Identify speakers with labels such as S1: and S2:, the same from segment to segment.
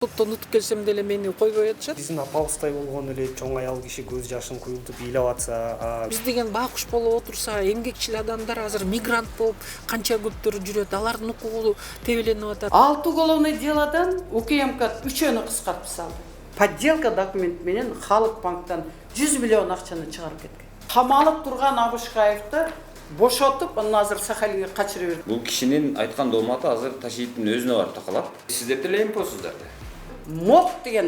S1: Соттон утуп келсем деле мени койбой атышат.
S2: Биздин апабыздай болгон эле чоң аял киши көз жашын куюлтуп ыйлап атса,
S1: Биз деген бакуш болуп отурса, эмгекчил адамдар азыр мигрант болуп канча көптөр жүрөт, алардын укугу тебеленип атат.
S3: 6 уголовное делодан УКМК 3-ünü кыскартып салды. Подделка документ менен Халык банктан 100 миллион акчаны чыгарып кеткен. Камалып турган Абышкаевди бошотуп, анан азыр Сахалинге качырып берди.
S4: Бул кишинин айткан дооматы азыр Ташиевдин өзүнө барып такалат. Сиздер деле эмпосуздар.
S3: МОП деген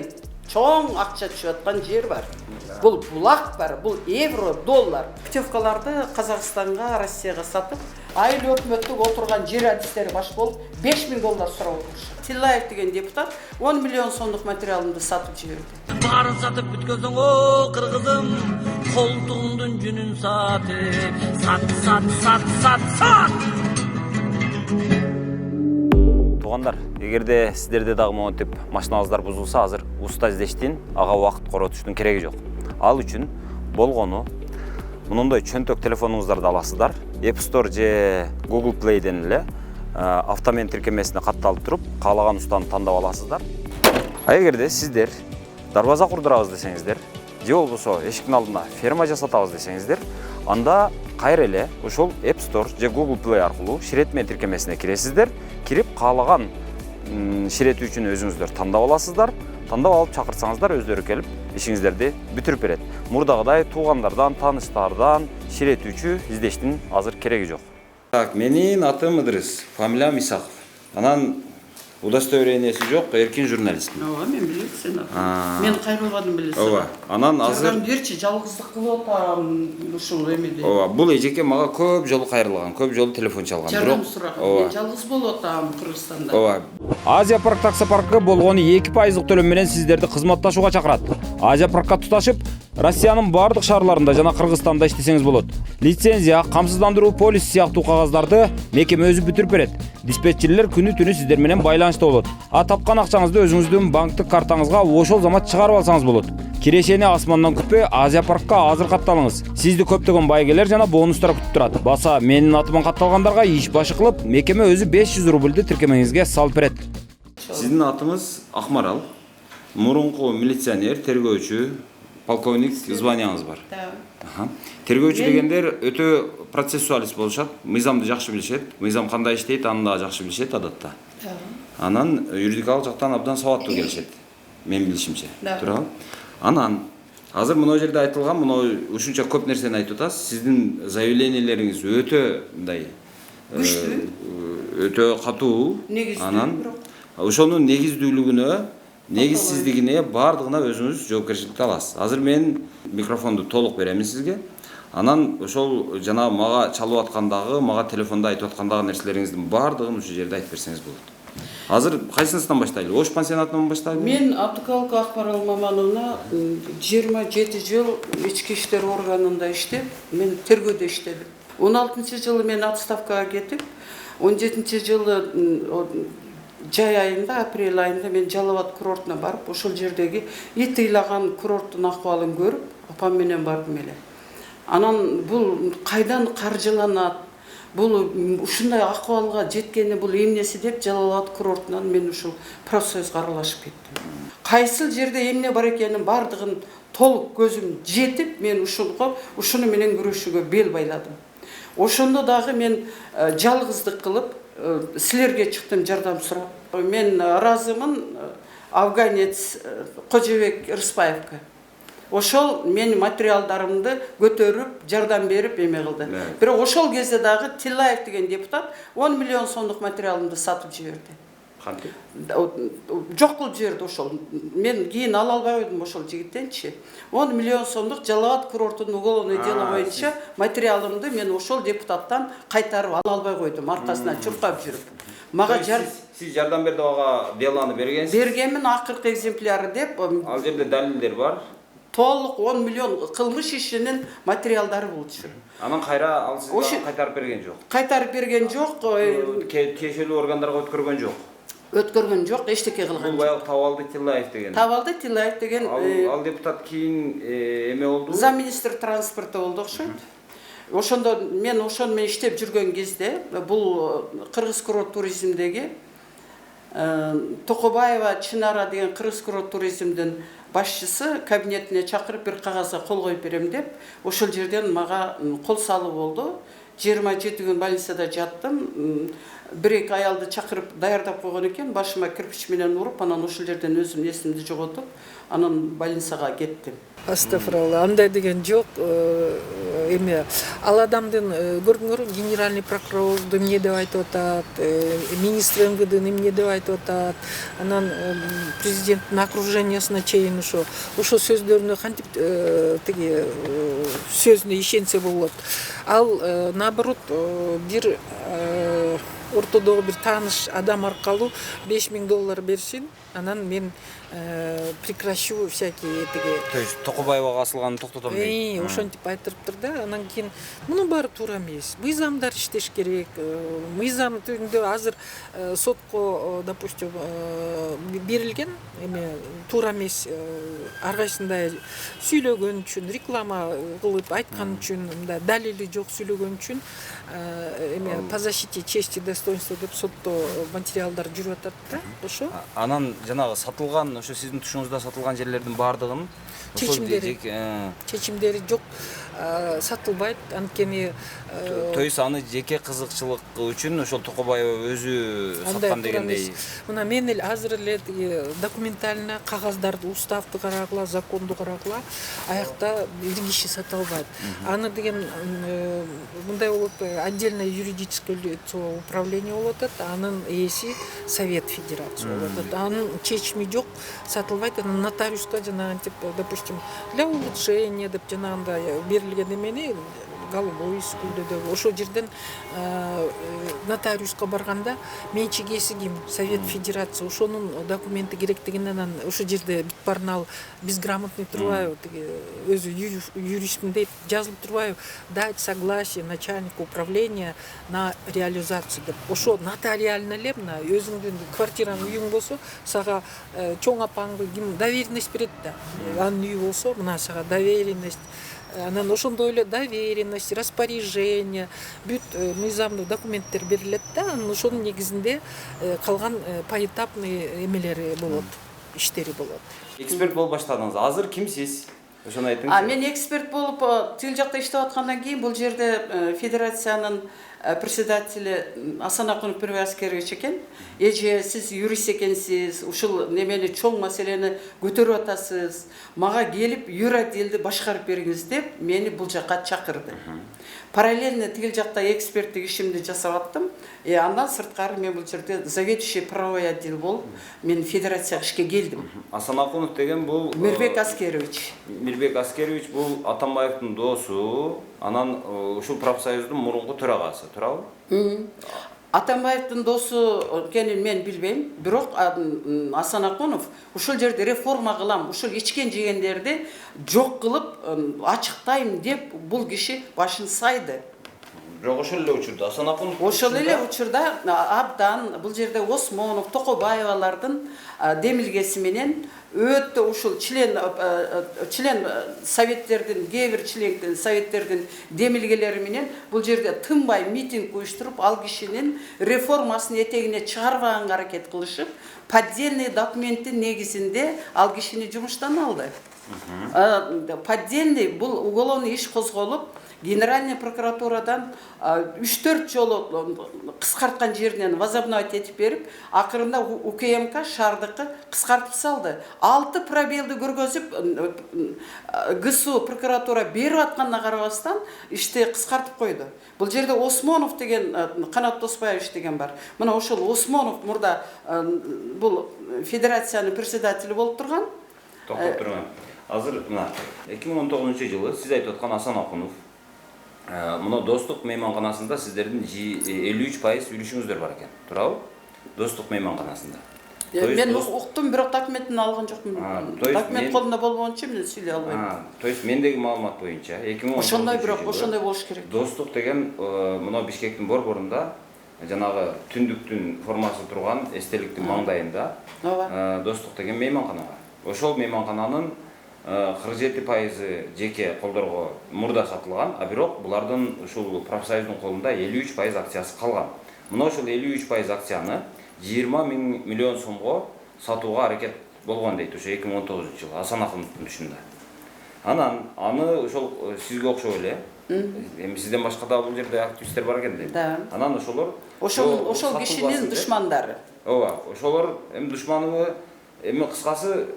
S3: чоң акча түшүп аткан жер бар. Бул булак бар, бул евро, доллар. Путевкаларды Казакстанга, Россияга сатып, айыл өкмөттүк отурган жер адистери баш болуп $5000 сурап отурушат. Тиллаев деген депутат 10 миллион сомдук материалымды сатып жиберди.
S5: Барын сатып бүткөзөң, о кыргызым, колтугуңдун жүнүн сат.
S4: Туугандар, эгерде сиздерде дагы монтип машиналарыңыздар бузулса, азыр уста издештин, ага убакыт коротуштун кереги жок. Ал үчүн болгону мындай чөнтөк телефонуңуздарды аласыздар. App Store же Google Play'ден эле автомен тиркемесине катталып туруп, каалаган устаны тандап аласыздар. А эгерде сиздер дарбаза курдурабыз десеңиздер, же болбосо эшиктин алдына ферма жасатабыз десеңиздер, анда кайра эле ошол App Store же Google Play аркылуу ширетмен тиркемесине киресиздер. Кирип каалаган ширетүүчүнү өзүңүздөр тандап аласыздар. Тандап алып чакырсаңыздар өздөрү келип ишиңиздерди бүтүрүп берет. Мурдагыдай туугандардан, тааныштардан ширетүүчү издештин азыр кереги жок. Так, менин атым Ыдырыс, фамилиям Исаков. Анан удостоверениясы жок, эркин журналист.
S3: Ооба, мен билем сени. Мен кайрылганын билесиң.
S4: Ооба. Анан азыр
S3: жардам берчи, жалгыздык кылып атам ушул эмеде.
S4: Ооба, бул эжеке мага көп жолу кайрылган, көп жолу телефон чалган.
S3: Жардам сураган. Мен жалгыз болуп атам Кыргызстанда.
S4: Ооба.
S6: Азия парк таксопаркы болгону 2% төлөм менен сиздерди кызматташууга чакырат. Азия паркка туташып, Россиянын бардык шаарларында жана Кыргызстанда иштесеңиз болот. Лицензия, камсыздандыруу полис сыяктуу кагаздарды мекеме өзү бүтүрүп берет. Диспетчерлер күнү-түнү сиздер менен байланышта болот. А тапкан акчаңызды өзүңүздүн банктык картаңызга ошол замат чыгарып алсаңыз болот. Кирешени асмандан күтпөй Азия паркка азыр катталыңыз. Сизди көптөгөн байгелер жана бонустар күтүп турат. Баса менин атыман катталгандарга иш башы кылып, мекеме өзү 500 рубльды тиркемеңизге салып берет.
S4: Сиздин атыңыз Акмарал. Мурунку милиционер, тергөөчү, полковник званияңыз бар.
S3: Да.
S4: Тергөөчү дегендер өтө процессуалист болушат, мыйзамды жакшы билишет, мыйзам кандай иштейт, аны да жакшы билишет адатта. Анан юридикалык жактан абдан сабаттуу келишет, мен билишимче. Туурабы? Анан азыр мына жерде айтылган, мына ушунча көп нерсени айтып атасыз. Сиздин заявлениелериңиз өтө мындай
S3: Күчтүү,
S4: өтө катуу. Анан
S3: негиздүү.
S4: ошонун негиздүүлүгүнө, негизсиздигине бардыгына өзүңүз жоопкерчиликти аласыз. Азыр мен микрофонду толук беремин сизге. Анан ошол жана мага чалып аткандагы, мага телефондо айтып аткандагы нерселериңиздин бардыгын ушул жерде айтып берсеңиз болот. Азыр кайсынысынан баштайлы? Ош пансионатынан баштайлы?
S3: Мен Абдыкалык Акмарал Мамановна 27 жыл ички иштер органында иштеп, мен тергөөдө иштедим. 16-жылы мен отставкага кетип, 17-жылы жай айында, апрель айында мен Жалал Абад курортуна барып, ошол жердеги ит ыйлаган курорттун акыбалын көрүп, апам менен бардым эле. Анан бул кайдан каржыланат, бул ушундай акыбалга жеткени бул эмнеси деп Жалал Абад курортунан мен ушул профсоюзга аралашып кеттим. Кайсыл жерде эмне бар экенин бардыгын толук көзүм жетип, мен ушуну менен күрөшүүгө бел байладым. Ошондо дагы мен жалгыздык кылып силерге чыктым жардам сурап. Мен ыраазымын афганец Кожобек Рыспаевка. Ошол мен материалдарымды көтөрүп, жардам берип эме кылды. Бирок ошол кезде дагы Тиллаев деген депутат 10 миллион сомдук материалымды сатып жиберди.
S4: Кантип?
S3: Жок кылып жиберди ошол. Мен кийин ала албай койдум ошол жигиттенчи. 10 миллион сомдук Жалал Абад курортунун уголовный дело боюнча материалымды мен ошол депутаттан кайтарып ала албай койдум, аркасынан чуркап жүрүп. Мага
S4: сиз жардам берди, ага делону бергенсиз.
S3: Бергенмин, акыркы экземпляры деп.
S4: Ал жерде далилдер бар.
S3: Толук 10 миллион кылмыш ишинин материалдары болчу.
S4: Анан кайра ал сизге кайтарып берген жок.
S3: Кайтарып берген жок.
S4: Тиешелүү органдарга өткөргөн жок.
S3: Өткөргөн жок, эчтеке кылган
S4: жок. Бул баягы Табалды Тиллаев деген.
S3: Табалды Тиллаев деген
S4: Ал депутат кийин эме болду.
S3: Замминистр транспорта болду окшойт. Ошондо мен ошону иштеп жүргөн кезде бул Кыргыз курорт туризмдеги Токобаева Чынара деген кыргыз курорт туризмдин башчысы кабинетине чакырып бир кагазга кол коюп берем деп ошол жерден мага кол салуу болду. 27 күн больницада жаттым. 1-2 аялды чакырып даярдап койгон экен, башыма кирпич менен уруп, анан ошол жерден өзүм эсимди жоготуп, анан больницага кеттим.
S1: Астафиралла, андай деген жок. Эме ал адамдын көрдүңөр, генеральный прокурорду эмне деп айтып атат, министр МВД эмне деп айтып атат, анан президенттин окружениясына чейин ошо сөздөрүнө кантип тиги сөзүнө ишенсе болот. Ал наоборот бир ортодогу бир тааныш адам аркылуу $5000 берсин, анан мен прекращу всякие тиги.
S6: То есть Токобаевага асылганын токтотом дейт.
S1: Ошентип айтырыптыр да. Анан кийин мунун баары туура эмес. Мыйзамдар иштеш керек. Мыйзам түрүндө азыр сотко, допустим, берилген эме туура эмес ар кайсында сүйлөгөн үчүн, реклама кылып айткан үчүн, мындай далили жок сүйлөгөн үчүн эме по защите чести и достоинства деп сотто материалдар жүрүп атат да. Ошо.
S6: Анан жанагы сатылган, ошо сиздин тушуңузда сатылган жерлердин баардыгын
S1: чечимдери жок, сатылбайт. Анткени
S6: то есть аны жеке кызыкчылык үчүн ошол Токобаева өзү саткан дегендей.
S1: Мына мен эле азыр эле документально кагаздарды, уставды карагыла, законду карагыла, аякта бир киши сата албайт. Аны деген мындай болот, отдельное юридическое лицо управление болот, анын ээси Совет Федерации болот. Анын чечими жок, сатылбайт. Анан нотариуска жанагынтип, допустим, для улучшения деп жанагындай берилген эмени голубой скулдө ошол жерден нотариуска барганда менчик ээси ким? Совет Федерации. Ошонун документи керектигин анан ошол жерде бүт баарын ал безграмотный турбайбы, тиги өзү юристмин дейт, жазылып турбайбы, дать согласие начальника управления на реализацию деп. Ошо нотариально эле мына өзүңдүн квартираң, үйүң болсо, сага чоң апаңды ким доверенность берет да. Анын үйү болсо, мына сага доверенность. Анан ошондой эле доверенность, распоряжение, бүт мыйзамдуу документтер берилет да, анан ошонун негизинде калган поэтапный эмелери болот, иштери болот.
S4: Эксперт болуп баштадыңыз. Азыр кимсиз? Ошону айтыңызчы.
S3: Мен эксперт болуп тил жакта иштеп аткандан кийин бул жерде федерациянын председателі Асанакунов Первый Аскерович екен. Эже сіз юрист екенсіз, ушул немени чоң маселени көтөрүп атасыз. Мага келип юротделди башкарып бергиңиз деп мени бул жакка чакырды. Параллельно тил жакта эксперттик ишимди жасап аттым. Андан сырткары мен бул жерде заведующий правовой отдел болуп, мен федерацияга ишке келдим.
S4: Асанакунов деген бул
S3: Мирбек Аскерович.
S4: Мирбек Аскерович бул Атамбаевдин доосу, анан ушул профсоюздун мурунку төрагасы, туурабы?
S3: Атамбаевдин доосу экенин мен билбейм, бирок Асанакунов ушул жерде реформа кылам, ушул ичкен жегендерди жок кылып ачыктайм деп бул киши башын сайды.
S4: Бирок ошол эле учурда Асанакунов
S3: Ошол эле учурда абдан бул жерде Осмонов, Токобаевалардын демилгеси менен өтө ушул член советтердин, кээ бир член советтердин демилгелери менен бул жерде тынбай митинг уюштуруп, ал кишинин реформасын этегине чыгарбаганга аракет кылышып, поддельный документтин негизинде ал кишини жумуштан алды. Поддельный бул уголовный иш козголуп, Генеральный прокуратурадан 3-4 жолу кыскарткан жеринен возобновить этип берип, акырында УКМК шаардыкы кыскартып салды. 6 пробелди көргөзүп, ГСУ прокуратура берип атканына карабастан ишти кыскартып койду. Бул жерде Осмонов деген, Канат Досбаевич деген бар. Мына ошол Осмонов мурда бул федерациянын председателі болуп турган.
S4: Токтоп турган. Азыр мына 2019-жылы сиз айтып аткан Асанакунов мына достук мейманканасында сиздердин 53% үлүшүңүздөр бар экен, туурабы? Достук мейманканасында.
S3: Мен уктум, бирок документин алган жокмун. Документ колунда болбогончо мен сүйлөй албайм.
S4: То есть мендеги маалымат боюнча 2019
S3: ошондой, бирок ошондой болуш керек.
S4: Достук деген мына Бишкектин борборунда жанагы түндүктүн формасы турган эстеликтин маңдайында достук деген мейманкана бар. Ошол мейманкананын 47% жеке колдорго мурда сатылган, а бирок булардын ушул профсоюздун колунда 53% акциясы калган. Мына ошол 53% акцияны 20 миллион сомго сатууга аракет болгон дейт ошо 2019-жылы Асан Акымовдун түшүндө. Анан аны ошол сизге окшоп эле эми сизден башка да бул жерде активисттер бар экен дейт.
S3: Да.
S4: Анан ошолор
S3: Ошол кишинин душмандары.
S4: Ооба, ошолор эми душманыбы, эми кыскасы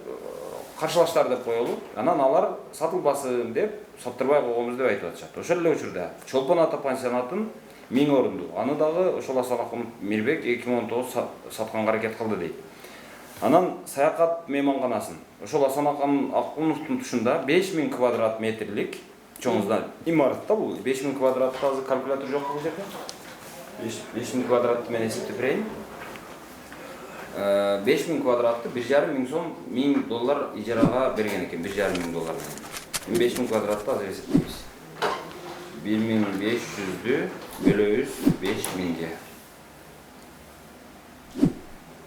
S4: каршылаштар деп коелу. Анан алар сатылбасын деп саттырбай койгонбуз деп айтып атышат. Ошол эле учурда Чолпон ата пансионатын 1000 орунду. Аны дагы ошол Асан Акымов Мирбек 2019 сатканга аракет кылды дейт. Анан саякат мейманканасын ошол Асан Акымовдун тушунда 5000 квадрат метрлик чоңуздан имарат да бул. 5000 квадратта азыр калькулятор жок бул жерде. 5000 квадратты мен эсептеп берейин. 5000 квадратты 1,5 миң сом $1000 ижарага берген экен, 1,5 миң доллар. 5000 квадратты азыр эсептейбиз. 1500'dü bölüyoruz 5000'ge.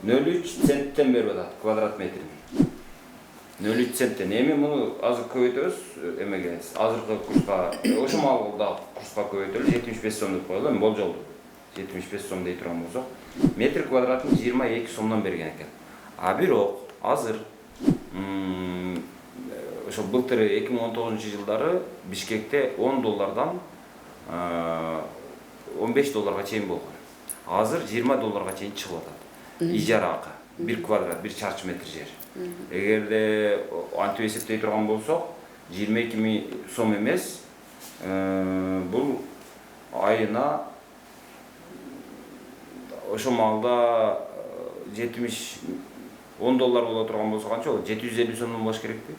S4: 0,3 sentten berip атат квадрат метрин. 0,3 sentten. Эми муну азыр көбөйтөбүз, эмеге азыркы курска, ошо маалда курска көбөйтөлүп 75 сом деп коелу, эми болжолду. 75 сом дей турган болсок, метр квадратын 22 сомдон берген экен. А бирок азыр ошо былтыр 2019-жылдары Бишкекте $10 $15 чейин болгон. Азыр $20 чейин чыгып атат. Ижара акы 1 квадрат, 1 чарчы метр жер. Эгерде антип эсептей турган болсок, 22 миң сом эмес, бул айына ошо маалда $10 боло турган болсо канча болот? 750 сомдон болуш керекпи?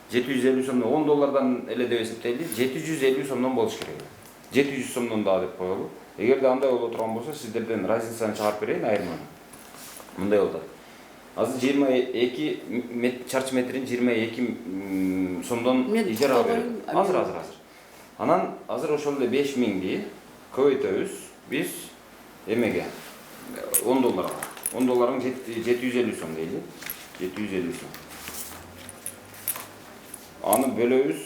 S4: 750 сомдон $10 эле деп эсептейли, 750 сомдон болуш керек. 700 сомдон да деп коелу. Эгерде андай боло турган болсо, сиздерден разницаны чыгарып берейин, айырманы. Мындай болду. Азыр 22 чарчы метрин 22 сомдон ижарага берет. Азыр. Анан азыр ошол эле 5000'ги көбөйтөбүз. Биз эмеге $10. $10'ың 750 сом дейли. 750 сом. Аны бөлөбүз.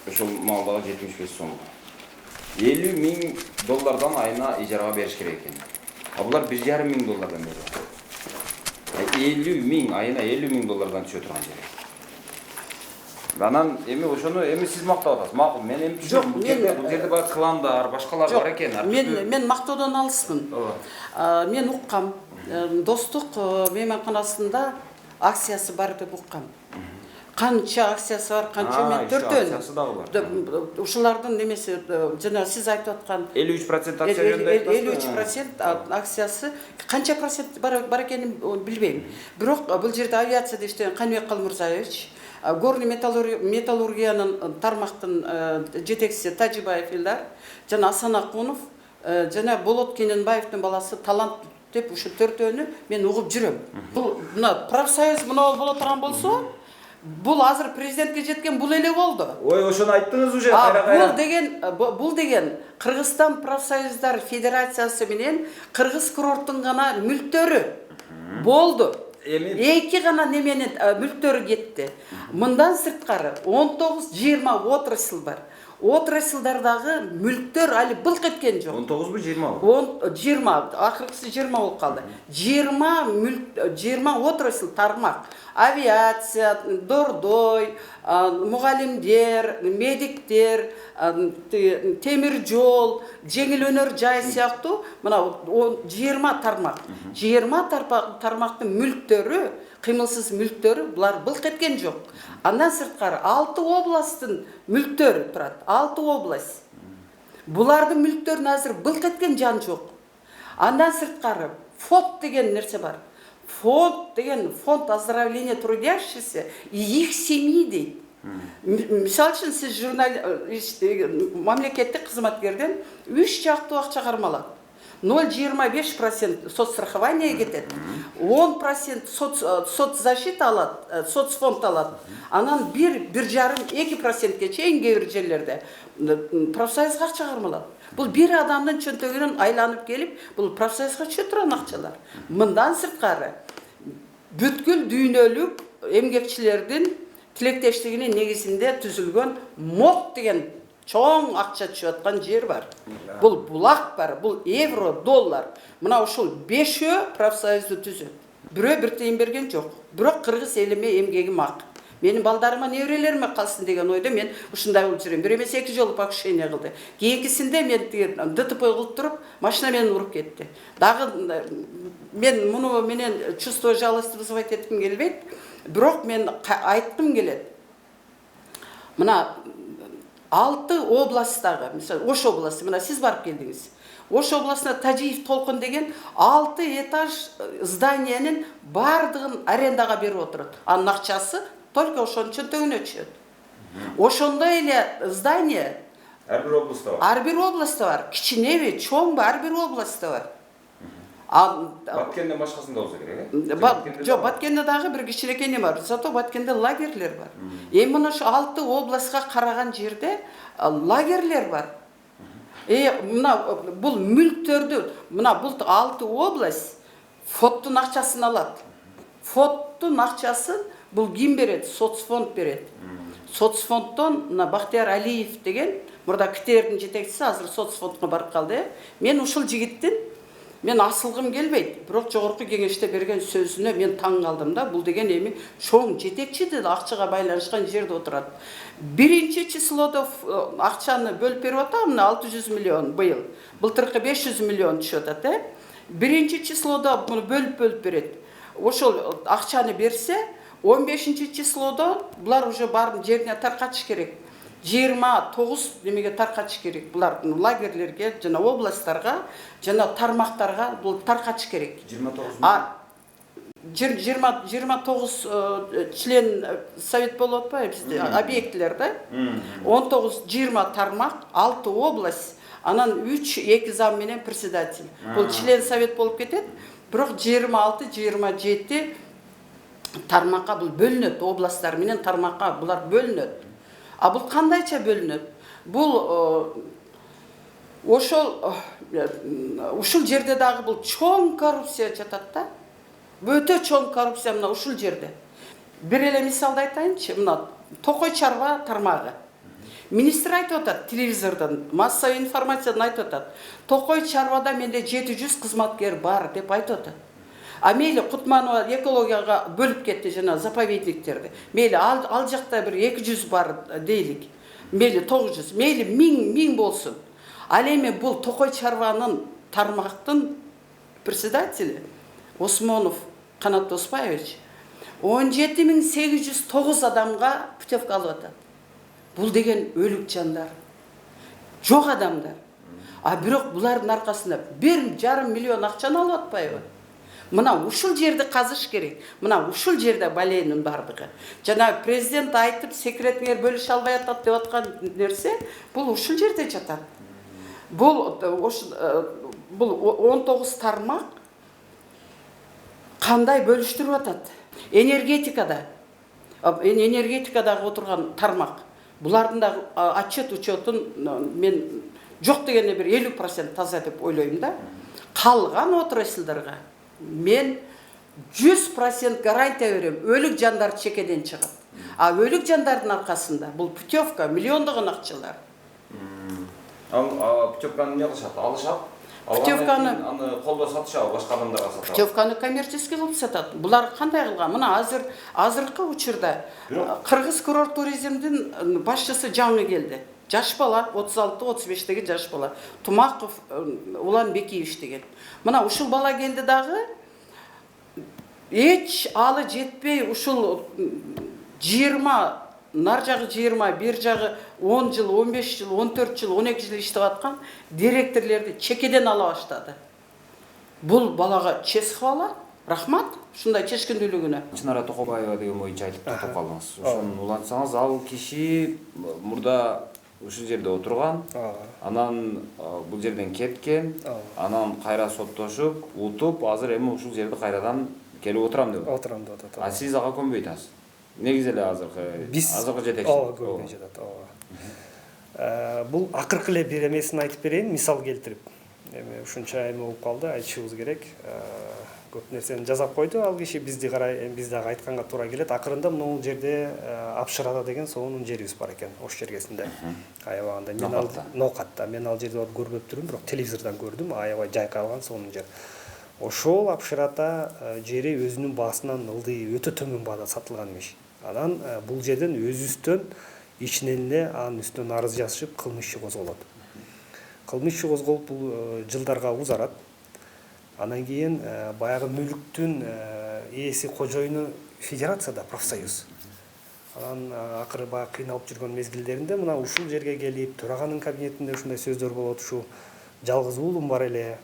S4: Ошол маалдагы 75 сом. $50 миң айына ижарага бериш керек экен. А булар $1,5 миң берет. 50 миң айына $50 миң түшө турган жер. Анан эми ошону эми сиз мактап атасыз. Макул, мен эми түшүнөм. Бул жерде бар кландар, башкалар бар экен.
S3: Мен мактоодон алыспын. Мен уккам. Достук мейманканасында акциясы бар деп уккам. Канча акциясы бар, канча мен төртөн.
S4: Акциясы дагы бар.
S3: Ушулардын немеси жана сиз айтып аткан
S4: 53% акция жөнүндө
S3: 53% акциясы канча процент бар экенин билбейм. Бирок бул жерде авиацияда иштеген Каныбек Калмурзаевич, горный металлургиянын тармактын жетекчиси Тажибаев Илдар жана Асан Акунов жана Болот Кененбаевдин баласы Талант деп ушу төртөөнү мен угуп жүрөм. Бул мына профсоюз мына боло турган болсо, бул азыр президентке жеткен бул эле болду.
S4: Ой, ошону айттыңыз уже.
S3: Бул деген Кыргызстан профсоюздар федерациясы менен Кыргыз курорттун гана мүлктөрү болду. Эки гана неменин мүлктөрү кетти. Мындан сырткары 19-20 отрасль бар. Отрасльдардагы мүлктөр али былк эткен жок.
S4: 19 20
S3: 20, акыркысы 20 болуп калды. 20 отрасль тармак. Авиация, дордой, мугалимдер, медиктер, темир жол, жеңил өнөр жай сыяктуу мына 20 тармак. 20 тармактын мүлктөрү, кыймылсыз мүлктөрү булар былк эткен жок. Андан сырткары 6 областтын мүлктөрү турат. 6 область. Булардын мүлктөрүн азыр былк эткен жан жок. Андан сырткары фонд деген нерсе бар. Фонд оздоровления трудящихся и их семьи дейт. Мисалы үчүн сиз мамлекеттик кызматкерден 3 жактуу акча кармалат. 0,25% соцстрахование кетет. 10% соцзащита алат, соцфонд алат. Анан 1,5-2%ке чейин кээ бир жерлерде профсоюзга акча кармалат. Бул бир адамдын чөнтөгүнөн айланып келип, бул профсоюзга түшө турган акчалар. Мындан сырткары бүткүл дүйнөлүк эмгекчилердин тилектештигинин негизинде түзүлгөн МОД деген Çoğun akça түшүп аткан жер бар. Бул булак бар, бул евро, доллар. Мына ушул 5-өө профсоюзду түзөт. Бирөө бир тыйын берген жок. Бирок кыргыз элиме эмгегим ак. Менин балдарыма, неберелериме калсын деген ойдо мен ушундай болуп жүрөм. Бир эмес 2 жолу покушение кылды. Кийинкисинде мен ДТП кылып туруп, машина мени уруп кетти. Дагы мен муну менен чувство жалости вызывать этким келбейт. Бирок мен айткым келет. Мына 6 областтагы, мисалы Ош областы, мына сиз барып келдиңиз. Ош областына Тажиев Толкун деген 6 этаж зданиянын бардыгын арендага берип отурат. Анын акчасы только ошонун чөнтөгүнө түшөт. Ошондой эле здание
S4: Ар бир областта бар.
S3: ар бир областта бар. Кичинеби, чоңбу ар бир областта бар.
S4: Баткенден башкасында болсо керек,
S3: Жок, Баткенде дагы бир кичинекей бар. Зато Баткенде лагерлер бар. Эми мына ушу 6 областка караган жерде лагерлер бар. Мына бул мүлктөрдү, мына бул 6 область фоттун акчасын алат. Фоттун акчасын бул ким берет? Соцфонд берет. Соцфонддон мына Бактияр Алиев деген мурда КТРдин жетекчиси азыр соцфондко барып калды. Мен ушул жигиттин мен асылгым келбейт. Бирок жогорку кеңеште берген сөзүнө мен таң калдым да. Бул деген эми чоң жетекчи да акчага байланышкан жерде отурат. 1-числодо акчаны бөлүп берип атам, мына 600 миллион быйыл. Былтыркы 500 миллион түшүп атат, 1-числодо муну бөлүп берет. Ошол акчаны берсе, 15-числодо булар уже барын жерине таркатыш керек. 29 немеге таркатыш керек. Булар лагерлерге, жана областтарга, жана тармактарга бул таркатыш керек. 29 член совет болуп атпайбы бизде, объектилер да. 19-20 тармак, 6 область, анан 3-2 зам менен председатель. Бул член совет болуп кетет. Бирок 26-27 тармакка бул бөлүнөт, областтар менен тармакка булар бөлүнөт. А бул кандайча бөлүнөт? Бул ушул жерде дагы бул чоң коррупция жатат да. Өтө чоң коррупция мына ушул жерде. Бир эле мисалды айтайынчы, мына Токой чарба тармагы. Министр айтып атат телевизордон, массовый информациядан айтып атат. Токой чарбада менде 700 кызматкер бар деп айтып атат. А мейли Кутманова экологияга бөлүп кетти жана заповедниктерди. Мейли ал жакта бир 200 бар дейлик. Мейли 900, мейли 1000 болсун. Ал эми бул Токой чарбанын тармактын председатели Осмонов Канат Доспаевич 17.809 адамга путевка алып атат. Бул деген өлүк жандар. Жок адамдар. А бирок булардын аркасында 1,5 миллион акчаны алып атпайбы? Мына ушул жерди казыш керек. Мына ушул жерде баленин бардыгы. Жана президент айтып, секретиңер бөлүшө албай атат деп аткан нерсе, бул ушул жерде жатат. Бул 19 тармак кандай бөлүштүрүп атат? Энергетикадагы отурган тармак. Булардын да отчет учетун мен жок дегенде бир 50% таза деп ойлойм да. Калган отраслдарга мен 100% гарантия берем, өлүк жандар чекеден чыгат. А өлүк жандардын аркасында бул путевка миллиондогон акчалар.
S4: Ал путевканы эмне кылышат? Алышат?
S3: Путевканы
S4: аны колдо сатышабы, башка адамдарга сатат?
S3: Путевканы коммерческий кылып сатат. Булар кандай кылган? Мына азыркы учурда Кыргыз курорт туризмдин башчысы жаңы келди. Жаш бала, 36-35-теги жаш бала. Тумаков Улан Бекиевич деген. Мына ушул бала келди дагы. Эч алы жетпей ушул 20, нар жагы 20, бир жагы 10 жыл, 15 жыл, 14 жыл, 12 жыл иштеп аткан директорлорду чекеден ала баштады. Бул балага чес хвала, рахмат, ушундай чечкиндүүлүгүнө.
S6: Чынара Токобаева деген боюнча айтып токтоп калдыңыз. Ошону улантсаңыз, ал киши мурда ушул жерде отурган, анан бул жерден кеткен, анан кайра соттошуп, утуп, азыр эми ушул жерде кайрадан келип отурам деп.
S2: Отурам деп атат.
S6: А сиз ага көнбөй атасыз. Негизи эле азыркы жетекчи.
S2: Көнбөй жатат. Бул акыркы эле бир эмесин айтып берейин, мисал келтирип. Эми ушунча эме болуп калды, айтышыбыз керек. көп нерсени жасап койду. Ал киши бизди карай, биз дагы айтканга туура келет. Акырында мына жерде Апшырада деген сонун жерибиз бар экен, Ош жергесинде. Аябаганда мен ал Ноокатта. Мен ал жерде көрбөп турмун, бирок телевизордон көрдүм. Аябай жайкалган сонун жер. Ошол Апшырата жери өзүнүн баасынан ылдый өтө төмөн баада сатылган имиш. Анан бул жерден өзүбүздөн ичинен эле анын үстүнөн арыз жазышып, кылмыш иши козголот. Кылмыш иши козголуп бул жылдарга узарат. Анан кийин баягы мүлүктүн ээси кожоюну федерацияда профсоюз. Анан акыры баягы кыйналып жүргөн мезгилдеринде мына ушул жерге келип, төраганын кабинетинде ушундай сөздөр болот, ушу жалгыз уулум бар эле.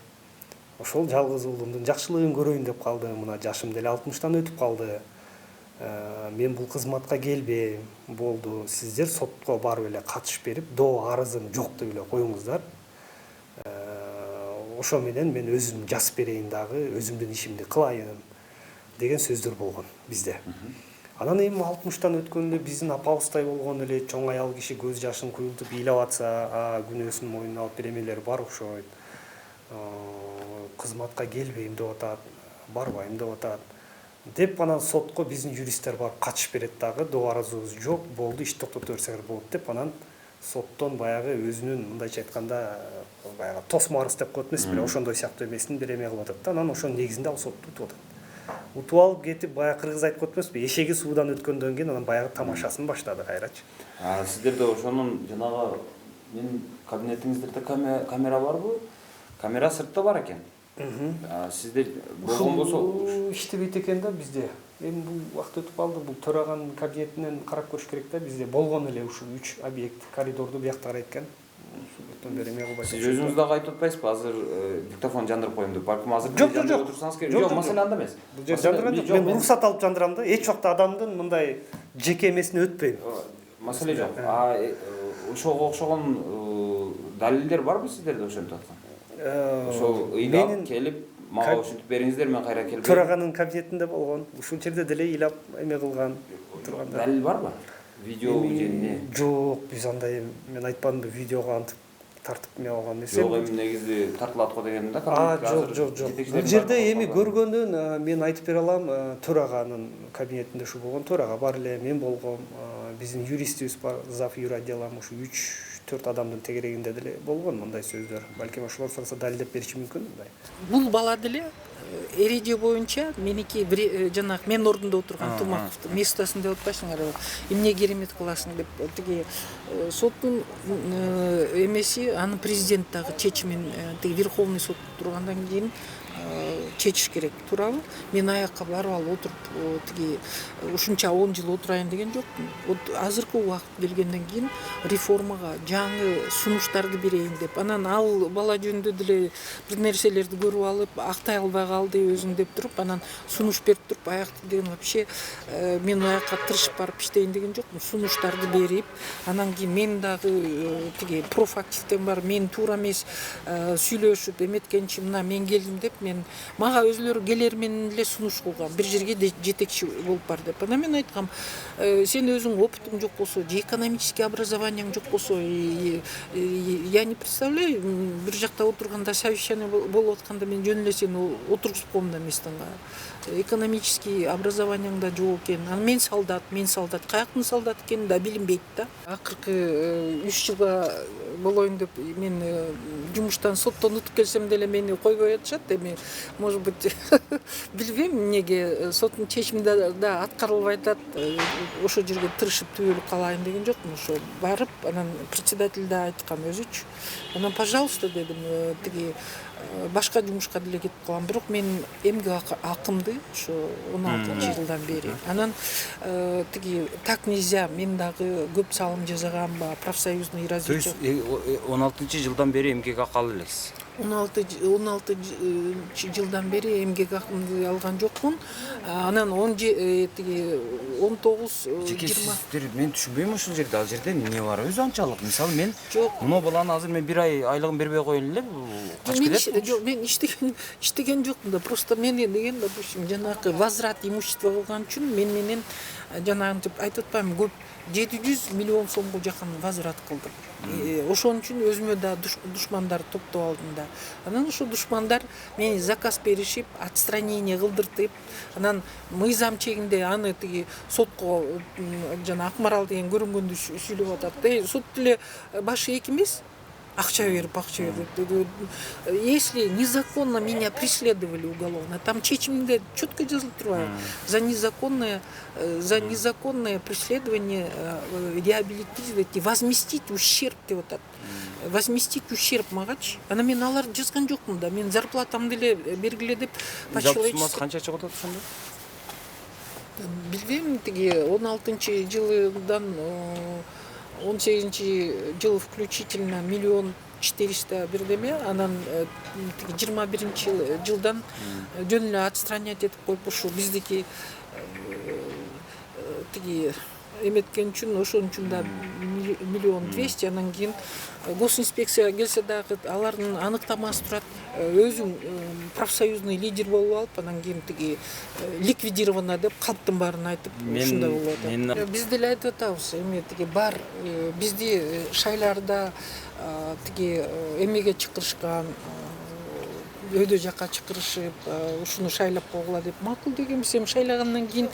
S2: Ошол жалгыз уулумдун жакшылыгын көрөйүн деп калды. Мына жашым деле 60-тан өтүп калды. Мен бул кызматка келбейм, болду. Сиздер сотко барып эле катыш берип, доо арызым жок деп эле коюңуздар. Ошо менен мен өзүм жазып берейин дагы, өзүмдүн ишимди кылайын деген сөздөр болгон бизде. Анан эми 60-тан өткөндө биздин апабыздай болгон эле чоң аял киши көз жашын куйултуп ыйлап атса, күнөөсүн мойнуна алып беремелер бар окшойт. Кызматка келбейм деп атат, барбайм деп атат. Деп анан сотко биздин юристтер барып катыш берет дагы, доо арызыбыз жок, болду, иш токтото берсеңер болот деп анан соттон баягы өзүнүн мындайча айтканда баягы тосмо арыз деп коет эмес беле, ошондой сыяктуу эмесин бере эме кылып атат да. Анан ошонун негизинде ал сотту утуп атат. Утуп алып кетип баягы кыргыз айтып коет эмеспи, эшеги суудан өткөндөн кийин анан баягы тамашасын баштады кайрачы.
S6: Сиздерде ошонун жанагы менин кабинетиңиздерде камера барбы? Камера сыртта бар экен. Сиздер болгон болсо
S2: иштебейт экен да бизде. Эми бул вакыт өтүп калды, бул төраганын кабинетинен карап көрүш керек да. Бизде болгон эле ушул 3 объект, коридорду буякта карайт экен. Ушул бери эме кылбайт.
S6: сиз өзүңүз дагы айтып атпайсызбы? Азыр диктофон жандырып коем деп. Балким азыр
S2: жок,
S6: отурсаңыз керек. Жок, маселе анда эмес.
S2: Бул жер жандырган жок. Мен уруксат алып жандырам да. Эч убакта адамдын мындай жеке эмесине өтпөйм.
S6: Маселе жок. Ошого окшогон далилдер барбы сиздерде ошентип аткан? Ошол ыйлап келип мага ушинтип бериңиздер, мен кайра келбейм.
S2: Төраганын кабинетинде болгон. Ушул жерде деле ыйлап эме кылган турганда.
S6: Далил барбы? Видео же
S2: жок, биз андай мен айтпадымбы, видеого антип тартып эме алган эмес.
S6: Жок, эми негизи тартылат го дегеним да.
S2: Жок. Бул жерде эми көргөндөн мен айтып бере алам, төраганын кабинетинде ушу болгон, төрага бар эле, мен болгом, биздин юристибиз бар, зав. Юр отделам, ушу 3-4 адамдын тегерегинде деле болгон мындай сөздөр. Балким ошолор сураса далилдеп бериши мүмкүн мындай.
S1: Бул бала деле эреже боюнча меники жанагы мен ордунда отурган Тумаковду местосын деп атпайсыңар, эмне керемет кыласың деп тиги соттун эмеси, анын президент дагы чечимин тиги Верховный сот тургандан кийин чечиш керек, туурабы? Мен аякка барып алып отуруп тиги ушунча 10 жыл отурайын деген жокмун. Азыркы убакыт келгенден кийин реформага жаңы сунуштарды берейин деп. Анан ал бала жөнүндө деле бир нерселерди көрүп алып, актай албай калды өзүн деп туруп, анан сунуш берип туруп аяктı деген вообще мен аякка тырышып барып иштейин деген жокмун. Сунуштарды берип, анан кийин мен дагы тиги профактивден барып, мен туура эмес сүйлөшүп эметкенчи мына мен келдим деп, мен мага өзүлөрү келер менен эле сунуш кылган, бир жерге жетекчи болуп бар деп. Анан мен айткам, сен өзүң опытың жок болсо, же экономический образованияң жок болсо, я не представляю, бир жакта отурганда совещание болуп атканда мен жөн эле сени отургузуп коем да местоңа. Экономический образованияң да жок экен. Анан мен солдат, каяктын солдат экенин да билинбейт да. Акыркы 3 жылга болоюн деп мен жумуштан соттон утуп келсем деле мени койбой атышат. Эми может быть билбейм эмнеге соттун чечими да аткарылбай атат. Ошол жерге тырышып түбөлүп калайын деген жокмун. Ошо барып, анан председатель да айткан өзүчү. Анан пожалуйста дедим, тиги башка жумушка деле кетип калам, бирок мен эмгек акымды ошо 16 жылдан бери. Анан тиги так нельзя, мен дагы көп салым жасаганба, профсоюзный развитие.
S6: То есть 16 жылдан бери эмгек акы алып элексиз?
S1: 16 жылдан бери эмгек акымды алган жокмун. Анан 19-20
S6: мен түшүнбөйм ушул жерде. Ал жерде эмне бар өзү анчалык? Мисалы мен муну баланы азыр мен 1 ай айлыгын бербей коелу эле, качып кетет.
S1: Жок, мен иштеген жокмун да, просто мен деген, допустим, жанагы возврат имущества кылган үчүн мен менен жанагы айтып атпаймынбы, көп 700 миллион сомго жакын возврат кылдым. Ошон үчүн өзүмө да душмандар топтоп алдым да. Анан ошо душмандар мени заказ беришип, отстранение кылдыртып, анан мыйзам чегинде аны тиги сотко жана Акмарал деген көрүнгөндү сүйлөп атат. Сот деле башы эки эмес. Акча берип. Если незаконно меня преследовали уголовно, там чечиминде четко жазылып турбайбы? За незаконное преследование реабилитировать и возместить ущерб деп атат. Возместить ущерб магачы. Анан мен аларды жазган жокмун да. Мен зарплатамды деле бергиле деп
S4: жалпы суммасы канча чыгып атат ошондо?
S1: Билбейм, тиги 16-жылдан 18-жыл включительно 1 400 000 бирдеме, анан 21-жылдан жөн эле отстранять этип коюп ушу биздики тиги эметкен үчүн ошон үчүн да 1 200 000, анан кийин госинспекция келсе дагы алардын аныктамасы турат. Өзүң профсоюзный лидер болуп алып, анан кийин тиги ликвидировано деп калптын баарын айтып ушундай болуп атат. Биз деле айтып атабыз, эми тиги бар бизди шайларда тиги эмеге чакырышкан, өйдө жака чакырышып, ушуну шайлап койгула деп макул дегенбиз. Эми шайлагандан кийин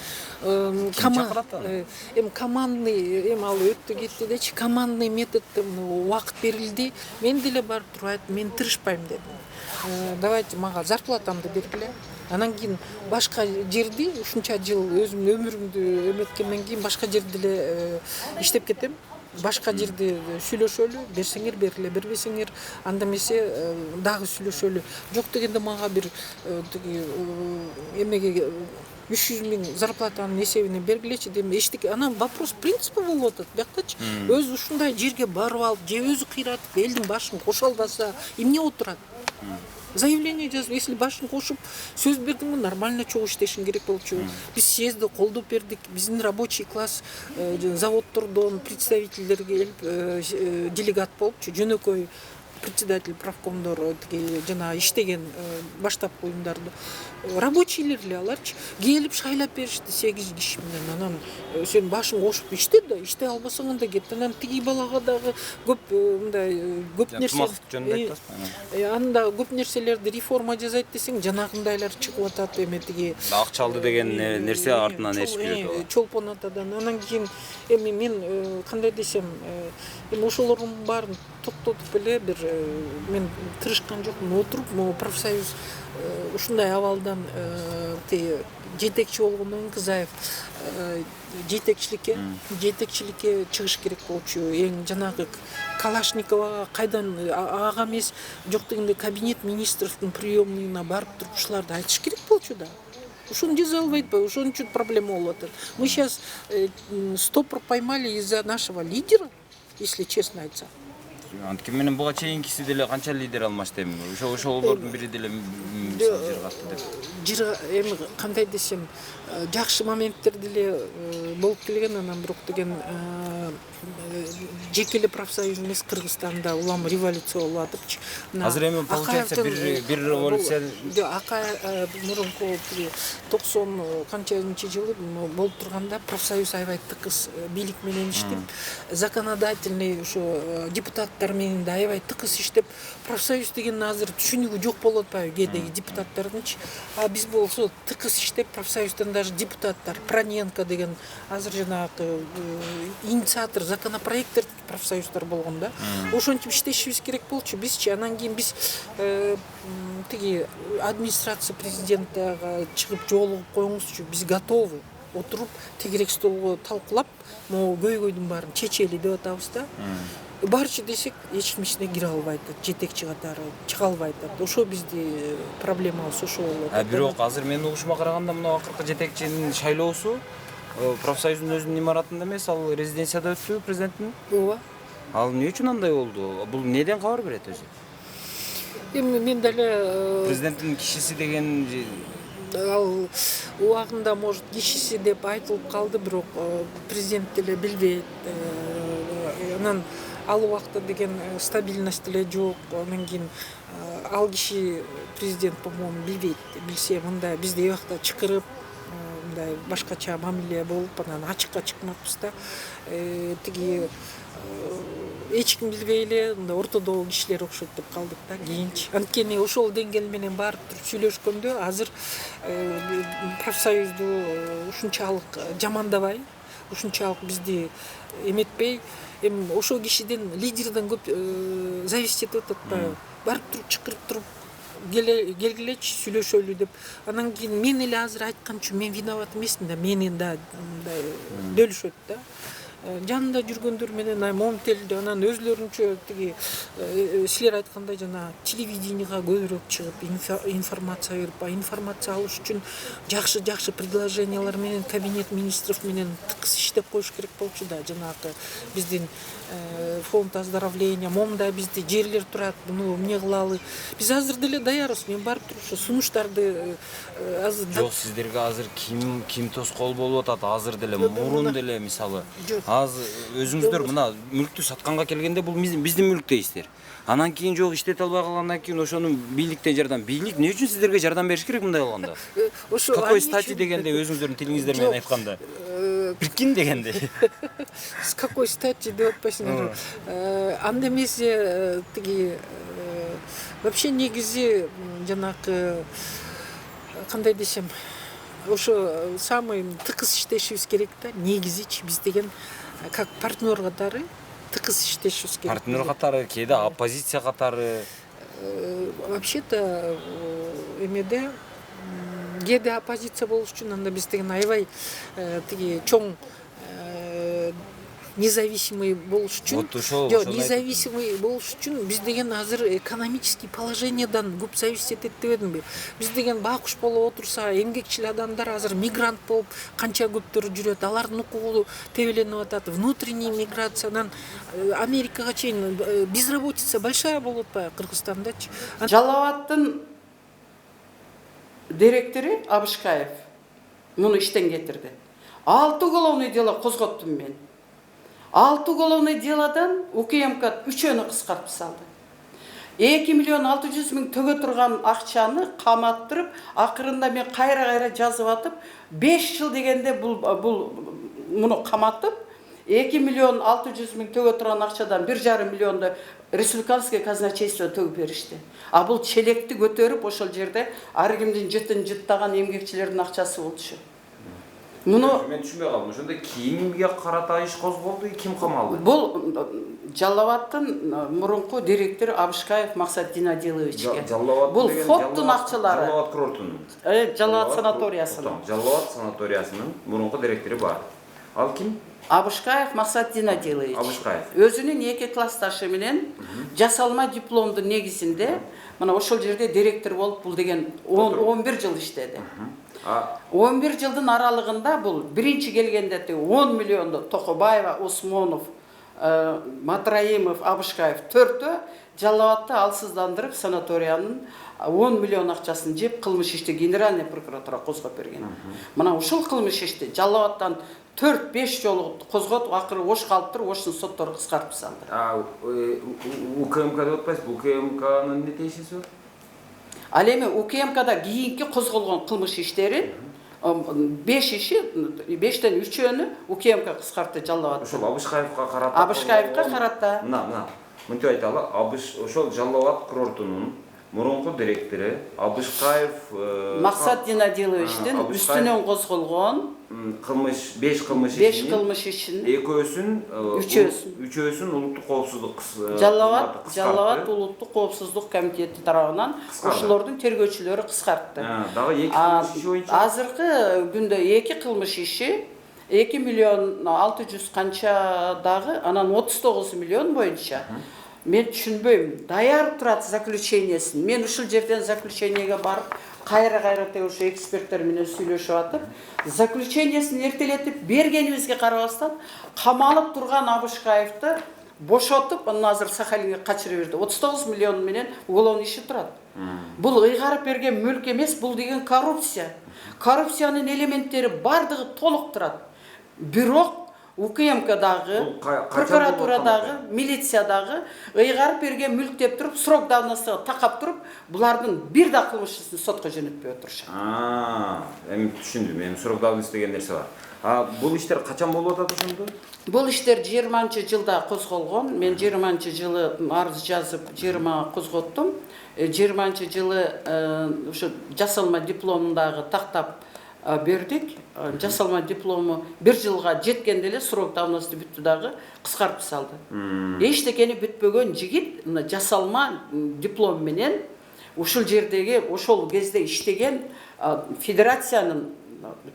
S1: командный ал өттү кетти дечи, командный методдо убакыт берилди. Мен деле барып туруп айттым, мен тырышпайм дедим. Давайте мага зарплатамды бергиле. Анан кийин башка жерди ушунча жыл өзүмдүн өмүрүмдү эметкенден кийин башка жерде деле иштеп кетем. Башка жерде сүйлөшөлү, берсеңер бергиле, бербесеңер анда эмесе дагы сүйлөшөлү. Жок дегенде мага бир тиги эмеге 300 000 зарплатанын эсебине бергилечи дейм. Эчтеке анан вопрос принципи болуп атат бияктачы. Өзү ушундай жерге барып алып, же өзү кыйратып, элдин башын кошо албаса, эмне отурат? Заявление жазып, если башын кошуп сөз бердиңби, нормально чогуу иштешиң керек болчу. Биз съезди колдоп бердик, биздин рабочий класс заводдордон представительдер келип делегат болупчу, жөнөкөй председатель правкомдор тиги жана иштеген баштапкы уюмдарды рабочийлер эле аларчы келип шайлап беришти 8 киши менен. Анан сен башың кошуп иште да, иштей албасаң анда кет. Анан тиги балага дагы көп мындай көп нерсе
S4: жөнүндө айтасызбы?
S1: Анда көп нерселерди реформа жасайт десең, жанагындайлар чыгып атат, эми тиги
S4: Акча алды деген нерсе артынан эшип жүрөт.
S1: Чолпон атадан. Анан кийин эми мен кандай десем, эми ошолордун баарын токтотуп эле бир мен тырышкан жокмун, отуруп могу профсоюз ушундай абалдан жетекчи болгондон кийин Кызаев жетекчиликке чыгыш керек болчу. Эң жанагы Калашниковага кайдан ага эмес, жок дегенде кабинет министровдун приёмныйына барып туруп ушуларды айтыш керек болчу да. Ушуну жаза албайт ба? Ошон үчүн проблема болуп атат. Мы сейчас стопор поймали из-за нашего лидера, если честно айтсак.
S4: Анткени менен буга чейинкиси деле канча лидер алмашты эми. Ошолордун бири деле жыргатты деп.
S1: Жыра эми кандай десем, жакшы моменттер деле болуп келген, анан бирок деген жекеле профсоюз эмес, Кыргызстанда улам революция болуп атыпчы.
S4: Азыр эми получается бир революция.
S1: Мурунку 90 канчанчы жылы болуп турганда профсоюз аябай тыкыз бийлик менен иштеп, законодательный ошо депутаттар менен да аябай тыкыз иштеп, профсоюз деген азыр түшүнүгү жок болуп атпайбы кээдеги депутаттардынчы. А биз болсо тыкыз иштеп, профсоюздан даже депутаттар Проненко деген азыр жанагы инициатор законопроекттер профсоюздар болгон да. Ошентип иштешибиз керек болчу бизчи. Анан кийин биз тиги администрация президенттага чыгып жолугуп коюңузчу, биз готовы отуруп тегерек столго талкуулап, могу көйгөйдүн баарын чечели деп атабыз да. Барчы десек, эч кимисине кире албайт, жетекчи катары чыга албайт. Ошо бизди проблемабыз ошо болот.
S4: Бирок азыр менин угушума караганда мына акыркы жетекчинин шайлоосу профсоюздун өзүнүн имаратында эмес, ал резиденцияда өттү президенттин.
S1: Ооба.
S4: Ал эмне үчүн андай болду? Бул неден кабар берет өзү?
S1: Эми мен деле
S4: Президенттин кишиси деген
S1: ал убагында может кишиси деп айтылып калды, бирок президент деле билбейт. Анан ал убакта деген стабильность деле жок. Анан кийин ал киши президент, по-моему, билбейт. Билсе мындай бизди эбакта чакырып мындай башкача мамиле болуп анан ачыкка чыкмакпыз да. Тиги эч ким билбей эле мындай ортодогу кишилер окшойт деп калдык да кийинчи. Анткени ошол деңгээл менен барып туруп сүйлөшкөндө азыр профсоюзду ушунчалык жамандабай, ушунчалык бизди эметпей, эми ошол кишиден лидерден көп зависеть этип атпайбы. Барып туруп чакырып туруп келгилечи сүйлөшөлү деп. Анан кийин мен эле азыр айткан үчүн мен виноват эмесмин да, менен да дөөлүшөт да. Жанында жүргөндөр менен момтелде анан өзлөрүнчө тиги силер айткандай жана телевиденияга көбүрөөк чыгып информация берип, информация алыш үчүн жакшы предложениялар менен кабинет министров менен тыкыз иштеп коюш керек болчу да. Жанагы биздин фонд оздоровления, момда бизде жерлер турат, буну эмне кылалы. Биз азыр деле даярбыз. Мен барып туруп ушу сунуштарды азыр
S6: Жок, сиздерге азыр ким тоскоол болуп атат? Азыр деле мурун деле мисалы азыр өзүңүздөр мына мүлктү сатканга келгенде бул биздин мүлк дейсиздер. Анан кийин жок иштете албай калгандан кийин ошону бийликтен жардам. Бийлик эмне үчүн сиздерге жардам бериш керек мындай болгондо? Какой стати дегенде өзүңүздөрдүн тилиңиздер менен айтканда? Прикинь дегенде.
S1: С какой стати деп атпайсыңар? Анда эмесе тиги вообще негизи жанакы кандай десем, ошо самый тыкыз иштешибиз керек да. Негизичи биз деген как партнер катары тыкыз иштешибиз керек.
S6: Партнер катары, кээде оппозиция катары.
S1: Вообще-то эмеде кээде оппозиция болуш үчүн анда биз деген аябай тиги чоң независимый болуш үчүн, жок, независимый болуш үчүн биз деген азыр экономический положениядан көп зависеть этет дебедимби? Биз деген бакуш болуп отурса, эмгекчил адамдар азыр мигрант болуп канча көптөр жүрөт, алардын укугу тебеленип атат, внутренний миграциядан Америкага чейин безработица большая болуп атпайбы Кыргызстандачы?
S3: Жалал-Абадтын директору Абышкаев муну иштен кетирди. 6 уголовный дело козготтум мен. 6 уголовный делодан УКМК 3-өнү кыскартып салды. 2 миллион 600 миң төгө турган акчаны каматтырып, акырында мен кайра жазып атып, 5 жыл дегенде бул муну каматып, 2 миллион 600 миң төгө турган акчадан 1,5 миллионду республиканский казначейство төгүп беришти. А бул челекти көтөрүп ошол жерде ар кимдин жытын жыттаган эмгекчилердин акчасы болчу. Муну
S6: мен түшүнбөй калдым. Ошондо кимге карата иш козголду, ким камалды?
S3: Бул Жалал-Абадтын мурунку директору Абышкаев Максат Динадиловичке. Бул фоттун акчалары.
S6: Жалал-Абад курортунун.
S3: Жалал-Абад санаториясынын.
S6: Жалал-Абад санаториясынын мурунку директору бар. Ал ким?
S3: Абышкаев Максат Динадилович.
S6: Абышкаев.
S3: Өзүнүн 2 классташы менен жасалма дипломдун негизинде мына ошол жерде директор болуп бул деген 11 жыл иштеди. 11 жылдын аралыгында бул биринчи келгенде 10 миллионду Токобаева, Осмонов, Матраимов, Абышкаев 4-тө Жалал-Абадты алсыздандырып санаториянын 10 миллион акчасын жеп кылмыш ишти генеральный прокуратура козгоп берген. Мына ушул кылмыш ишти Жалал-Абадтан 4-5 жолу козготуп акыры ош калып туруп, оштун соттору кыскартып салды.
S6: УКМК деп атпайсызбы? УКМКнын эмне тиешеси бар?
S3: Ал эми УКМКда кийинки козголгон кылмыш иштерин 5 иши, 5тен 3-өнү УКМК кыскартты Жалал-Абад.
S6: Ошол Абышкаевка карата.
S3: Абышкаевка карата.
S6: Мына, мынтип айталы, ошол Жалал-Абад курортунун мурунку директору Абышкаев
S3: Максат Динадиловичтин үстүнөн козголгон
S6: кылмыш 5 кылмыш
S3: ишин
S6: үчөөсүн улуттук коопсуздук
S3: Жалал-Абад улуттук коопсуздук комитети тарабынан ошолордун тергөөчүлөрү кыскартты.
S6: Дагы 2 кылмыш иши боюнча
S3: азыркы күндө 2 кылмыш иши 2 миллион 600 канча дагы анан 39 миллион боюнча. Мен түшүнбөйм. Даяр турат заключениесин. Мен ушул жерден заключениеге барып, кайра ошо эксперттер менен сүйлөшүп атып, заключениесин эртелетип бергенибизге карабастан камалып турган Абышкаевди бошотуп, анан азыр Сахалинге качырып берди. 39 миллион менен уголовный иши турат. Бул ыйгарып берген мүлк эмес, бул деген коррупция. Коррупциянын элементтери бардыгы толук турат. Бирок УКМКдагы,
S4: Бул качан
S3: прокуратурадагы, милициядагы ыйгарып берген мүлк деп туруп, срок давностуга такап туруп, булардын бир да кылмыш ишин сотко жөнөтпөй отурушат.
S4: Эми түшүндүм. Эми сурок давность деген нерсе бар. Бул иштер качан болуп атат ошондо?
S3: Бул иштер 20-жылда козголгон. Мен 20-жылы арыз жазып, 20 козготтум. 20-жылы ошо жасалма дипломундагы тактап бердик. Жасалма диплому 1 жылга жеткенде эле срок давности бүттү дагы кыскартып салды. Эчтекени бүтпөгөн жигит жасалма диплом менен ушул жердеги ошол кезде иштеген федерациянын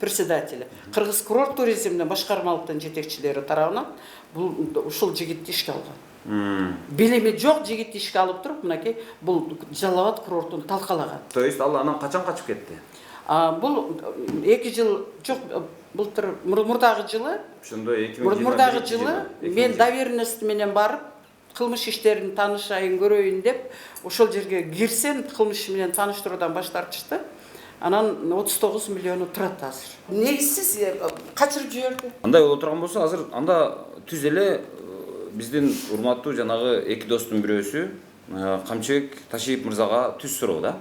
S3: председателі, Кыргыз курорт туризмдин башкармалыктын жетекчилери тарабынан бул ушул жигитти ишке алган. Билими жок жигитти ишке алып туруп, мынакей бул Жалал Абад курортун талкалаган.
S4: То есть ал анан качан качып кетти?
S3: Бул 2 жыл жок, былтыр мурдагы жылы.
S4: Ошондо 2020
S3: Мурдагы жылы мен доверенность менен барып, кылмыш иштерин таанышайын көрөйүн деп, ошол жерге кирсем, кылмыш менен тааныштыруудан баш тартышты. Анан 39 миллиону турат азыр. Негизсиз качырып жиберди.
S4: Андай боло турган болсо, азыр анда түз эле биздин урматтуу жанагы эки достун бирөөсү Камчыбек Ташиев мырзага түз суроо да.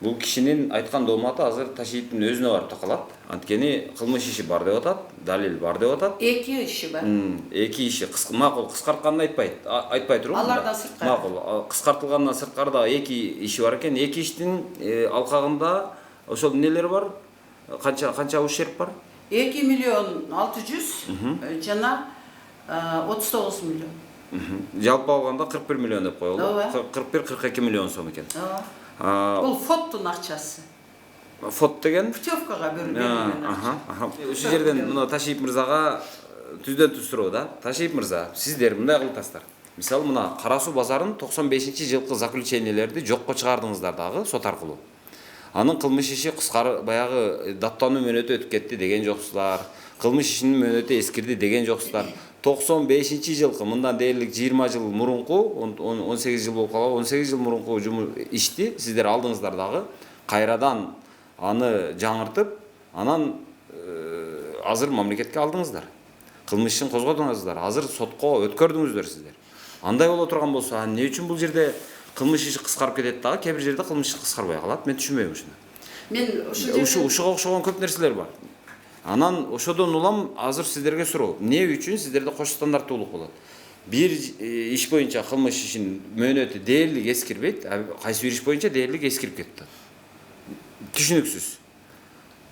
S4: Бул кишинин айткан дооматы азыр Ташиевдин өзүнө барып такалат. Анткени кылмыш иши бар деп атат, далил бар деп атат.
S3: Эки иши бар.
S4: Эки иши макул кыскартканын айтпай туруп.
S3: Алардан сырткары.
S4: Макул кыскартылгандан сырткары да эки иши бар экен. Эки иштин алкагында ошол нелер бар? Канча ущерб бар?
S3: 2 миллион 600 жана 39 миллион.
S4: Жалпы алганда 41 миллион деп коелу. 41-42 миллион сом экен.
S3: Бул фоттун акчасы.
S4: Фот деген?
S3: Путевкага берилген акча.
S4: Ошол жерден мына Ташиев мырзага түздөн түз суроо да. Ташиев мырза, сиздер мындай кыласыздар. Мисалы мына Кара Суу базарын 95-жылкы заключениелерди жокко чыгардыңыздар дагы сот аркылуу. Анын кылмыш иши кыскары баягы даттануу мөөнөтү өтүп кетти деген жоксуздар. Кылмыш ишинин мөөнөтү эскирди деген жоксуздар. 95-жылкы мындан дээрлик 20 жыл мурунку, 18 жыл болуп калган, 18 жыл мурунку ишти сиздер алдыңыздар дагы. Кайрадан аны жаңыртып, анан азыр мамлекетке алдыңыздар. Кылмыш ишин козгодуңуздар. Азыр сотко өткөрдүңүздөр сиздер. Андай боло турган болсо, эмне үчүн бул жерде кылмыш иши кыскарып кетет дагы, кээ бир жерде кылмыш иши кыскарбай калат. Мен түшүнбөйм ушуну.
S3: Мен
S4: ушуга окшогон көп нерселер бар. Анан ошодон улам азыр сиздерге суроо. Эмне үчүн сиздерде кош стандарттуулук болот? Бир иш боюнча кылмыш ишин мөөнөтү дээрлик эскирбейт, кайсы бир иш боюнча дээрлик эскирип кетти. Түшүнүксүз.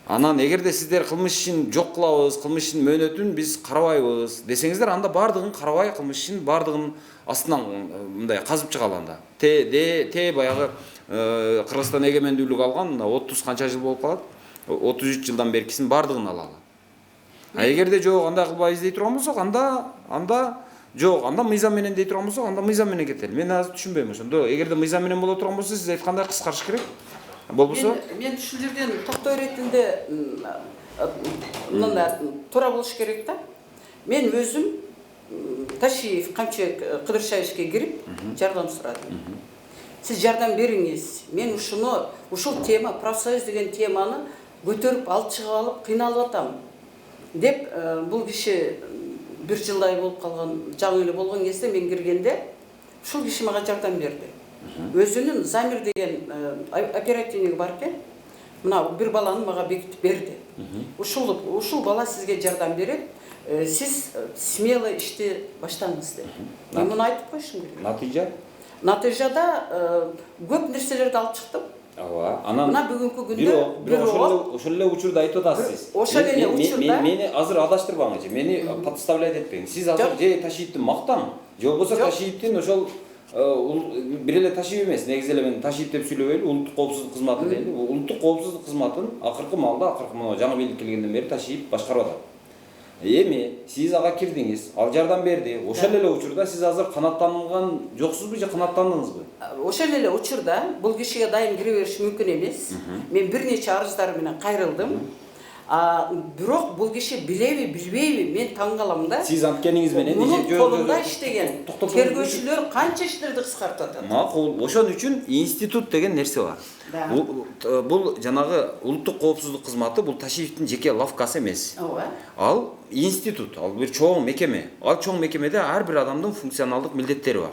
S4: Анан эгерде сиздер кылмыш ишин жок кылабыз, кылмыш ишин мөөнөтүн биз карабайбыз десеңиздер, анда бардыгын карабай, кылмыш ишин бардыгын астынан мындай казып чыгалы анда. Баягы Кыргызстан эгемендүүлүк алган 30 канча жыл болуп калат. 33 жылдан беркисин бардыгын алалы. Эгерде жок андай кылбай издей турган болсок, анда жок, анда мыйзам менен дей турган болсок, анда мыйзам менен кетели. Мен азыр түшүнбөйм ошондо. Эгерде мыйзам менен боло турган болсо, сиз айткандай кыскарыш керек. Болбосо?
S3: Мен ушул жерден токтой иретинде мында туура болуш керек да. Мен өзүм Ташиев, Камчыбек Кыдыршаевичке кирип жардам сурадым. Сиз жардам бериңиз. Мен ушул тема, профсоюз деген теманы көтөрүп алып чыгып алып, кыйналып атам деп бул киши 1 жылдай болуп калган, жаңы эле болгон кезде мен киргенде ушул киши мага жардам берди. Өзүнүн Замир деген оперативниги бар экен. Мына бир баланы мага бекитип берди. Ушул бала сизге жардам берет. Сиз смело ишти баштаңыз деп. Мен муну айтып койшум керек. Натыйжада көп нерселерди алып чыктым.
S4: Ооба. Анан
S3: мына бүгүнкү күндө
S4: ошол эле учурда айтып атасыз сиз.
S3: Ошол эле учурда
S4: мени азыр адаштырбаңызчы. Мени подставлять этпеңиз. Сиз азыр же Ташиевди мактаң, же болбосо Ташиевдин ошол бир эле Ташиев эмес, негизи эле мен Ташиев деп сүйлөбөйлү, улуттук коопсуздук кызматы дейли. Улуттук коопсуздук кызматын акыркы маалда, жаңы бийлик келгенден бери Ташиев башкарып атат. Эми сиз ага кирдиңиз, ал жардам берди. Ошол эле учурда сиз азыр канааттанган жоксузбу же канааттандыңызбы?
S3: Ошол эле учурда бул кишиге дайым кире бериш мүмкүн эмес. Мен бир нече арыздар менен кайрылдым. Бирок бул киши билеби, билбейби, мен таң калам да.
S4: Сиз анткениңиз менен
S3: Мунун колунда иштеген тергөөчүлөр канча иштерди кыскартат атат.
S4: Макул, ошон үчүн институт деген нерсе бар. Бул жанагы улуттук коопсуздук кызматы, бул Ташиевдин жеке лавкасы эмес. Ал институт, ал бир чоң мекеме. Ал чоң мекемеде ар бир адамдын функционалдык милдеттери бар.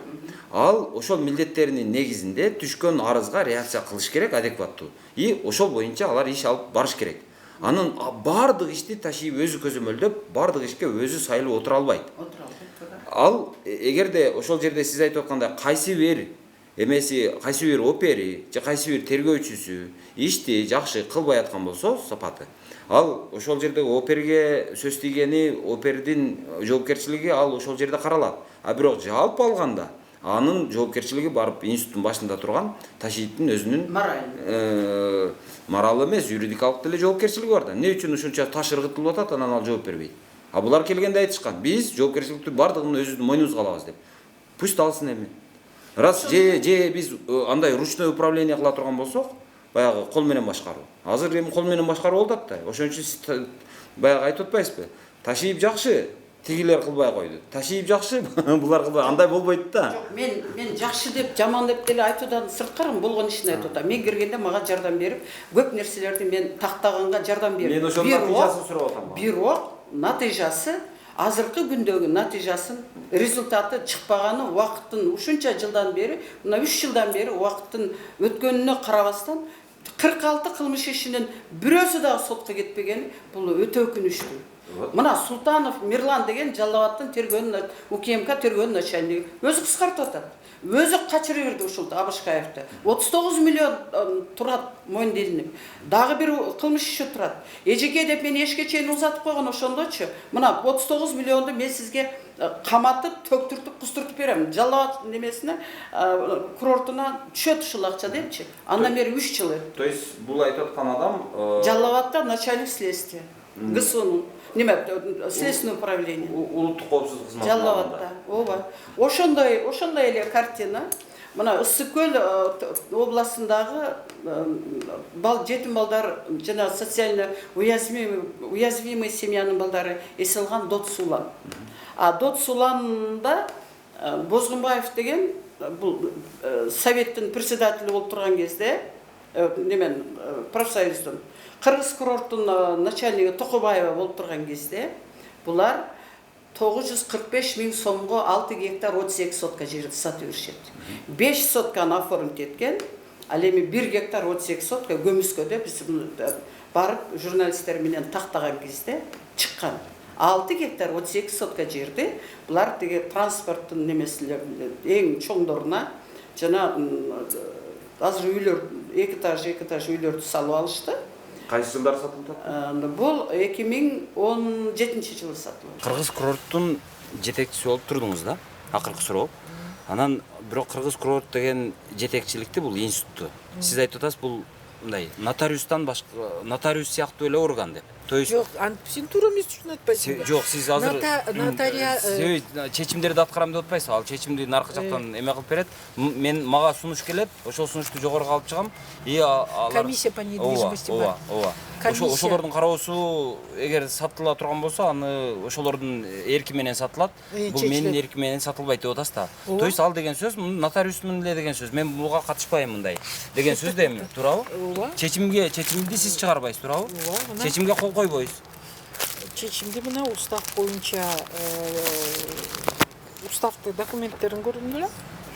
S4: Ал ошол милдеттеринин негизинде түшкөн арызга реакция кылыш керек адекваттуу. И ошол боюнча алар иш алып барыш керек. Анын бардык ишти Ташиев өзү көзөмөлдөп, бардык ишке өзү сайылып отура албайт. Ал эгерде ошол жерде сиз айтып аткандай кайсы бир эмеси, кайсы бир опери же кайсы бир тергөөчүсү ишти жакшы кылбай аткан болсо сапаты, ал ошол жердеги оперге сөз тийгени, опердин жоопкерчилиги ал ошол жерде каралат. А бирок жалпы алганда анын жоопкерчилиги барып институттун башында турган Ташиевдин өзүнүн моралдык эмес, юридикалык деле жоопкерчилиги бар да. Эмне үчүн ушунча таш ыргытылып атат, анан ал жооп бербейт? А булар келгенде айтышкан, биз жоопкерчиликтин бардыгын өзүбүздүн мойнубузга алабыз деп. Пусть алсын эми. Раз же биз андай ручной управление кыла турган болсок, баягы кол менен башкаруу. Азыр эми кол менен башкаруу болуп атат да. Ошон үчүн баягы айтып атпайсызбы? Ташиев жакшы, тигилер кылбай койду. Ташиев жакшы, булар кылбай, андай болбойт да.
S3: Жок, мен жакшы деп, жаман деп деле айтуудан сырткарым, болгон ишин айтып атам. Мен киргенде мага жардам берип, көп нерселерди мен тактаганга жардам берип.
S4: Мен ошонун натыйжасын сурап атам.
S3: Бирок натыйжасы азыркы күндөгү натыйжасын, результаты чыкпаганы убакыттын ушунча жылдан бери, мына 3 жылдан бери убакыттын өткөнүнө карабастан 46 кылмыш ишинин бирөөсү дагы сотко кетпеген, бул өтө өкүнүчтүү. Мына Султанов Мирлан деген Жалал абадтын тергөөнүн УКМК тергөөнүн начальниги өзү кыскартып атат. Өзү качырып берди ушул Абышкаевди. 39 миллион турат мойынделинип. Дагы бир кылмыш иши турат. Эжеке деп мен эшке чейин узатып койгон ошондочу. Мына 39 миллионду мен сизге каматып, төктүртүп, кустуртуп берем. Жалал абад немесине курортуна түшөт ушул акча депчи. Андан бери 3 жыл.
S4: То есть бул айтып аткан адам
S3: Жалал абадта начальник следствия. ГСУнун следственное управление.
S4: Улуттук коопсуздук кызматы.
S3: Жалал абадта. Ооба. Ошондой эле картина. Мына Ысык көл областындагы жетим балдар жана социально уязвимый семьянын балдары эсе алган Дот Сулан. А Дот Суланда Бозгунбаев деген бул советтин председатели болуп турган кезде немен профсоюздун Кыргыз курорттун начальниги Токобаева болуп турган кезде булар 945 миң сомго 6 гектар 32 сотка жерди сатып беришет. 5 сотканы оформить эткен, ал эми 1 гектар 32 сотка көмүскөдө биз барып журналисттер менен тактаган кезде чыккан. 6 гектар 32 сотка жерди булар теге транспорттун немесилер эң чоңдоруна жана азыр үйлөр 2 этаж үйлөрдү салып алышты.
S4: Кайсы жылдары сатылып атат?
S3: Бул 2017-жылы сатылды.
S4: Кыргыз курорттун жетекчиси болуп турдуңуз да? Акыркы суроо. Анан бирок Кыргыз курорт деген жетекчиликти бул институтту. Сиз айтып атасыз, бул мындай нотариустан башка нотариус сыяктуу эле орган деп. То есть
S1: Жок, сен туура эмес үчүн айтпайсың.
S4: Жок, сиз азыр
S1: нотариат
S4: чечимдерди аткарам деп атпайсыз. Ал чечимди наркы жактан эме кылып берет. Мага сунуш келет, ошол сунушту жогору алып чыгам. Алар
S1: комиссия по недвижимости бар.
S4: Ооба. Ошолордун кароосу эгер сатыла турган болсо, аны ошолордун эрки менен сатылат. Бул менин эрким менен сатылбайт деп атасыз да. То есть ал деген сөз нотариусмун эле деген сөз. Мен буга катышпайм мындай деген сөз да эми, туурабы?
S1: Ооба.
S4: Чечимди сиз чыгарбайсыз, туурабы? Чечимге кол койбойсуз.
S1: Чечимди мына устав боюнча уставты документтерин көрдүм беле?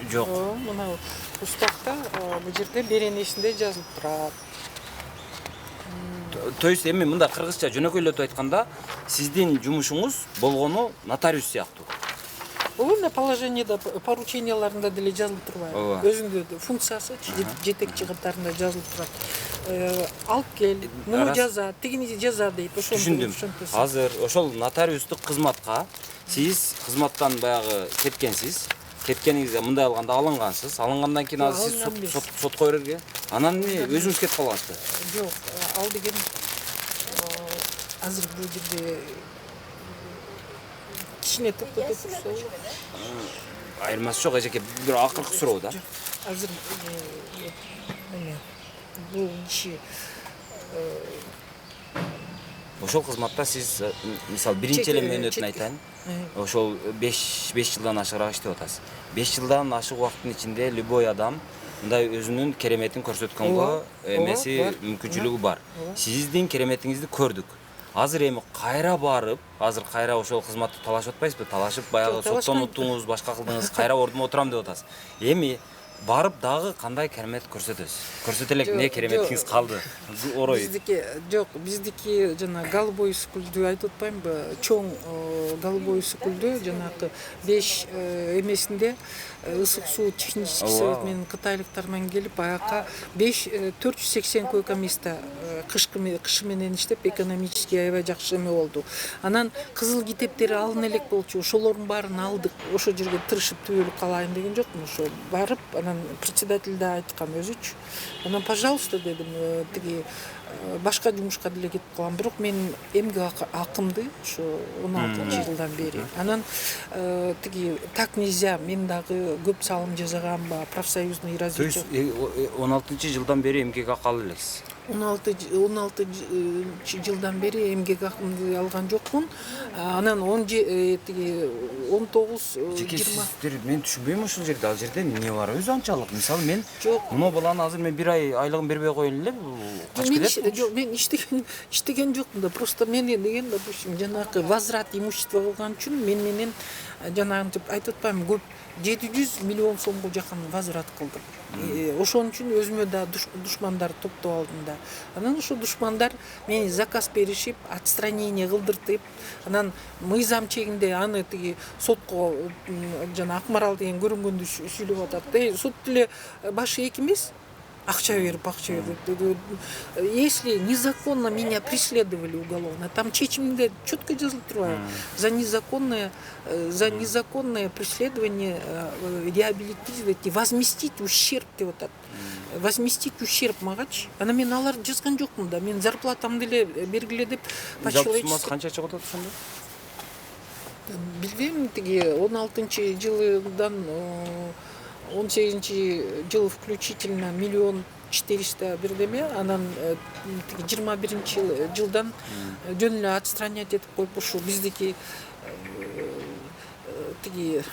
S4: Жок.
S1: Мына уставта бул жерде беренесинде жазылып турат.
S4: То есть эми мында кыргызча жөнөкөйлөтүп айтканда, сиздин жумушуңуз болгону нотариус сыяктуу.
S1: Мына положениеде, порученияларында деле жазылып турбайбы? Өзүнүн функциясы жетекчи катарында жазылып турат. Алып кел, муну жаза, тигини жаза дейт.
S4: Түшүндүм. Азыр ошол нотариустук кызматка сиз кызматтан баягы кеткенсиз. Кеткениңизде мындай алганда алынгансыз. Алынгандан кийин азыр сиз сотко берерге. Анан эмне өзүңүз кетип калгансызбы?
S1: Жок, ал деген азыр бул жерде кичине токтотуп турсо.
S4: Айырмасы жок, эжеке, бир акыркы суроо да.
S1: Азыр бул киши
S4: ошол кызматта сиз мисалы биринчи эле мөөнөтүн айтайын. Ошол 5 жылдан ашыгыраак иштеп атасыз. 5 жылдан ашык убакыттын ичинде любой адам мындай өзүнүн кереметин көрсөткөнгө эмеси мүмкүнчүлүгү бар. Сиздин кереметиңизди көрдүк. Азыр эми кайра барып, ошол кызматты талашып атпайсызбы? Талашып баягы соттон уттуңуз, башка кылдыңыз, кайра ордума отурам деп атасыз. Эми барып дагы кандай керемет көрсөтөсүз? Көрсөтө элек эмне кереметиңиз калды? Орой.
S1: Биздики жана голубой сүкүлдү айтып атпаймынбы? Чоң голубой сүкүлдү жанагы 5 эмесинде ысык суу технический совет менен кытайлыктар менен келип аяка 480 койка места кышы менен иштеп экономически аябай жакшы эме болду. Анан кызыл китептери алына элек болчу. Ошолордун баарын алдык. Ошол жерге тырышып түбөлүп калайын деген жокмун. Ошо барып анан председатель да айткан өзүчү. Анан пожалуйста дедим, тиги башка жумушка деле кетип калам. Бирок мен эмгек акымды ошо 16-жылдан бери. Анан тиги так нельзя, мен дагы көп салым жасаганмын, профсоюзный развитие.
S4: То есть 16-жылдан бери эмгек акы алып элексиз?
S1: 16 жылдан бери эмгек акымды алган жокмун. Анан 19
S4: 20 мен түшүнбөйм ушул жерде. Ал жерде эмне бар өзү анчалык? Мисалы мен муну баланы азыр мен 1 ай айлыгын бербей коеюн эле, качып кетет.
S1: Жок, мен иштеген жокмун да. Просто мен деген, допустим, жанагы возврат имущества кылган үчүн мен менен жанагы айтып атпаймынбы, көп 700 миллион сомго жакын возврат кылдым. Ошон үчүн өзүмө да душмандар топтоп алдым да. Анан ошо душмандар мени заказ беришип, отстранение кылдыртып, анан мыйзам чегинде аны тиги сотко жана Акмарал деген көрүнгөндү сүйлөп атат. Сот деле башы эки эмес. Акча берип. Если незаконно меня преследовали уголовно, там чечимде четко жазылып турбайбы? За незаконное преследование реабилитировать и возместить ущерб деп атат. Возместить ущерб магачы. Анан мен аларды жазган жокмун да. Мен зарплатамды деле бергиле деп
S4: Жалпы суммасы канча чыгып атат ошондо?
S1: Билбейм, тиги 16-жылдан 18-жыл включительно 1 400 000 бирдеме, анан 21-жылдан жөн эле отстранять этип коюп ушу биздики тиги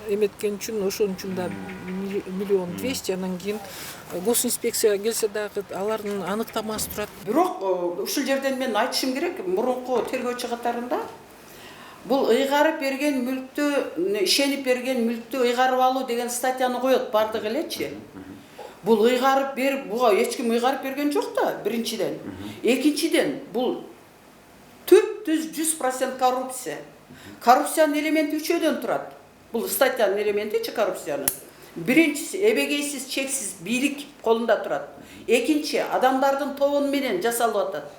S1: эметкен үчүн ошон үчүн да 1 200 000, анан кийин госинспекция келсе дагы алардын аныктамасы турат.
S3: Бирок ушул жерден мен айтышым керек, мурунку тергөөчү катарында бул ыйгарып берген мүлктү, ишенип берген мүлктү ыйгарып алуу деген статьяны коет бардыгы элечи. Бул ыйгарып берип, буга эч ким ыйгарып берген жок да, биринчиден. Экинчиден, бул 400% коррупция. Коррупциянын элементи үчөөдөн турат. Бул статьянын элементичи коррупциянын. Биринчиси эбегейсиз, чексиз бийлик колунда турат. Экинчи, адамдардын тобу менен жасалып атат.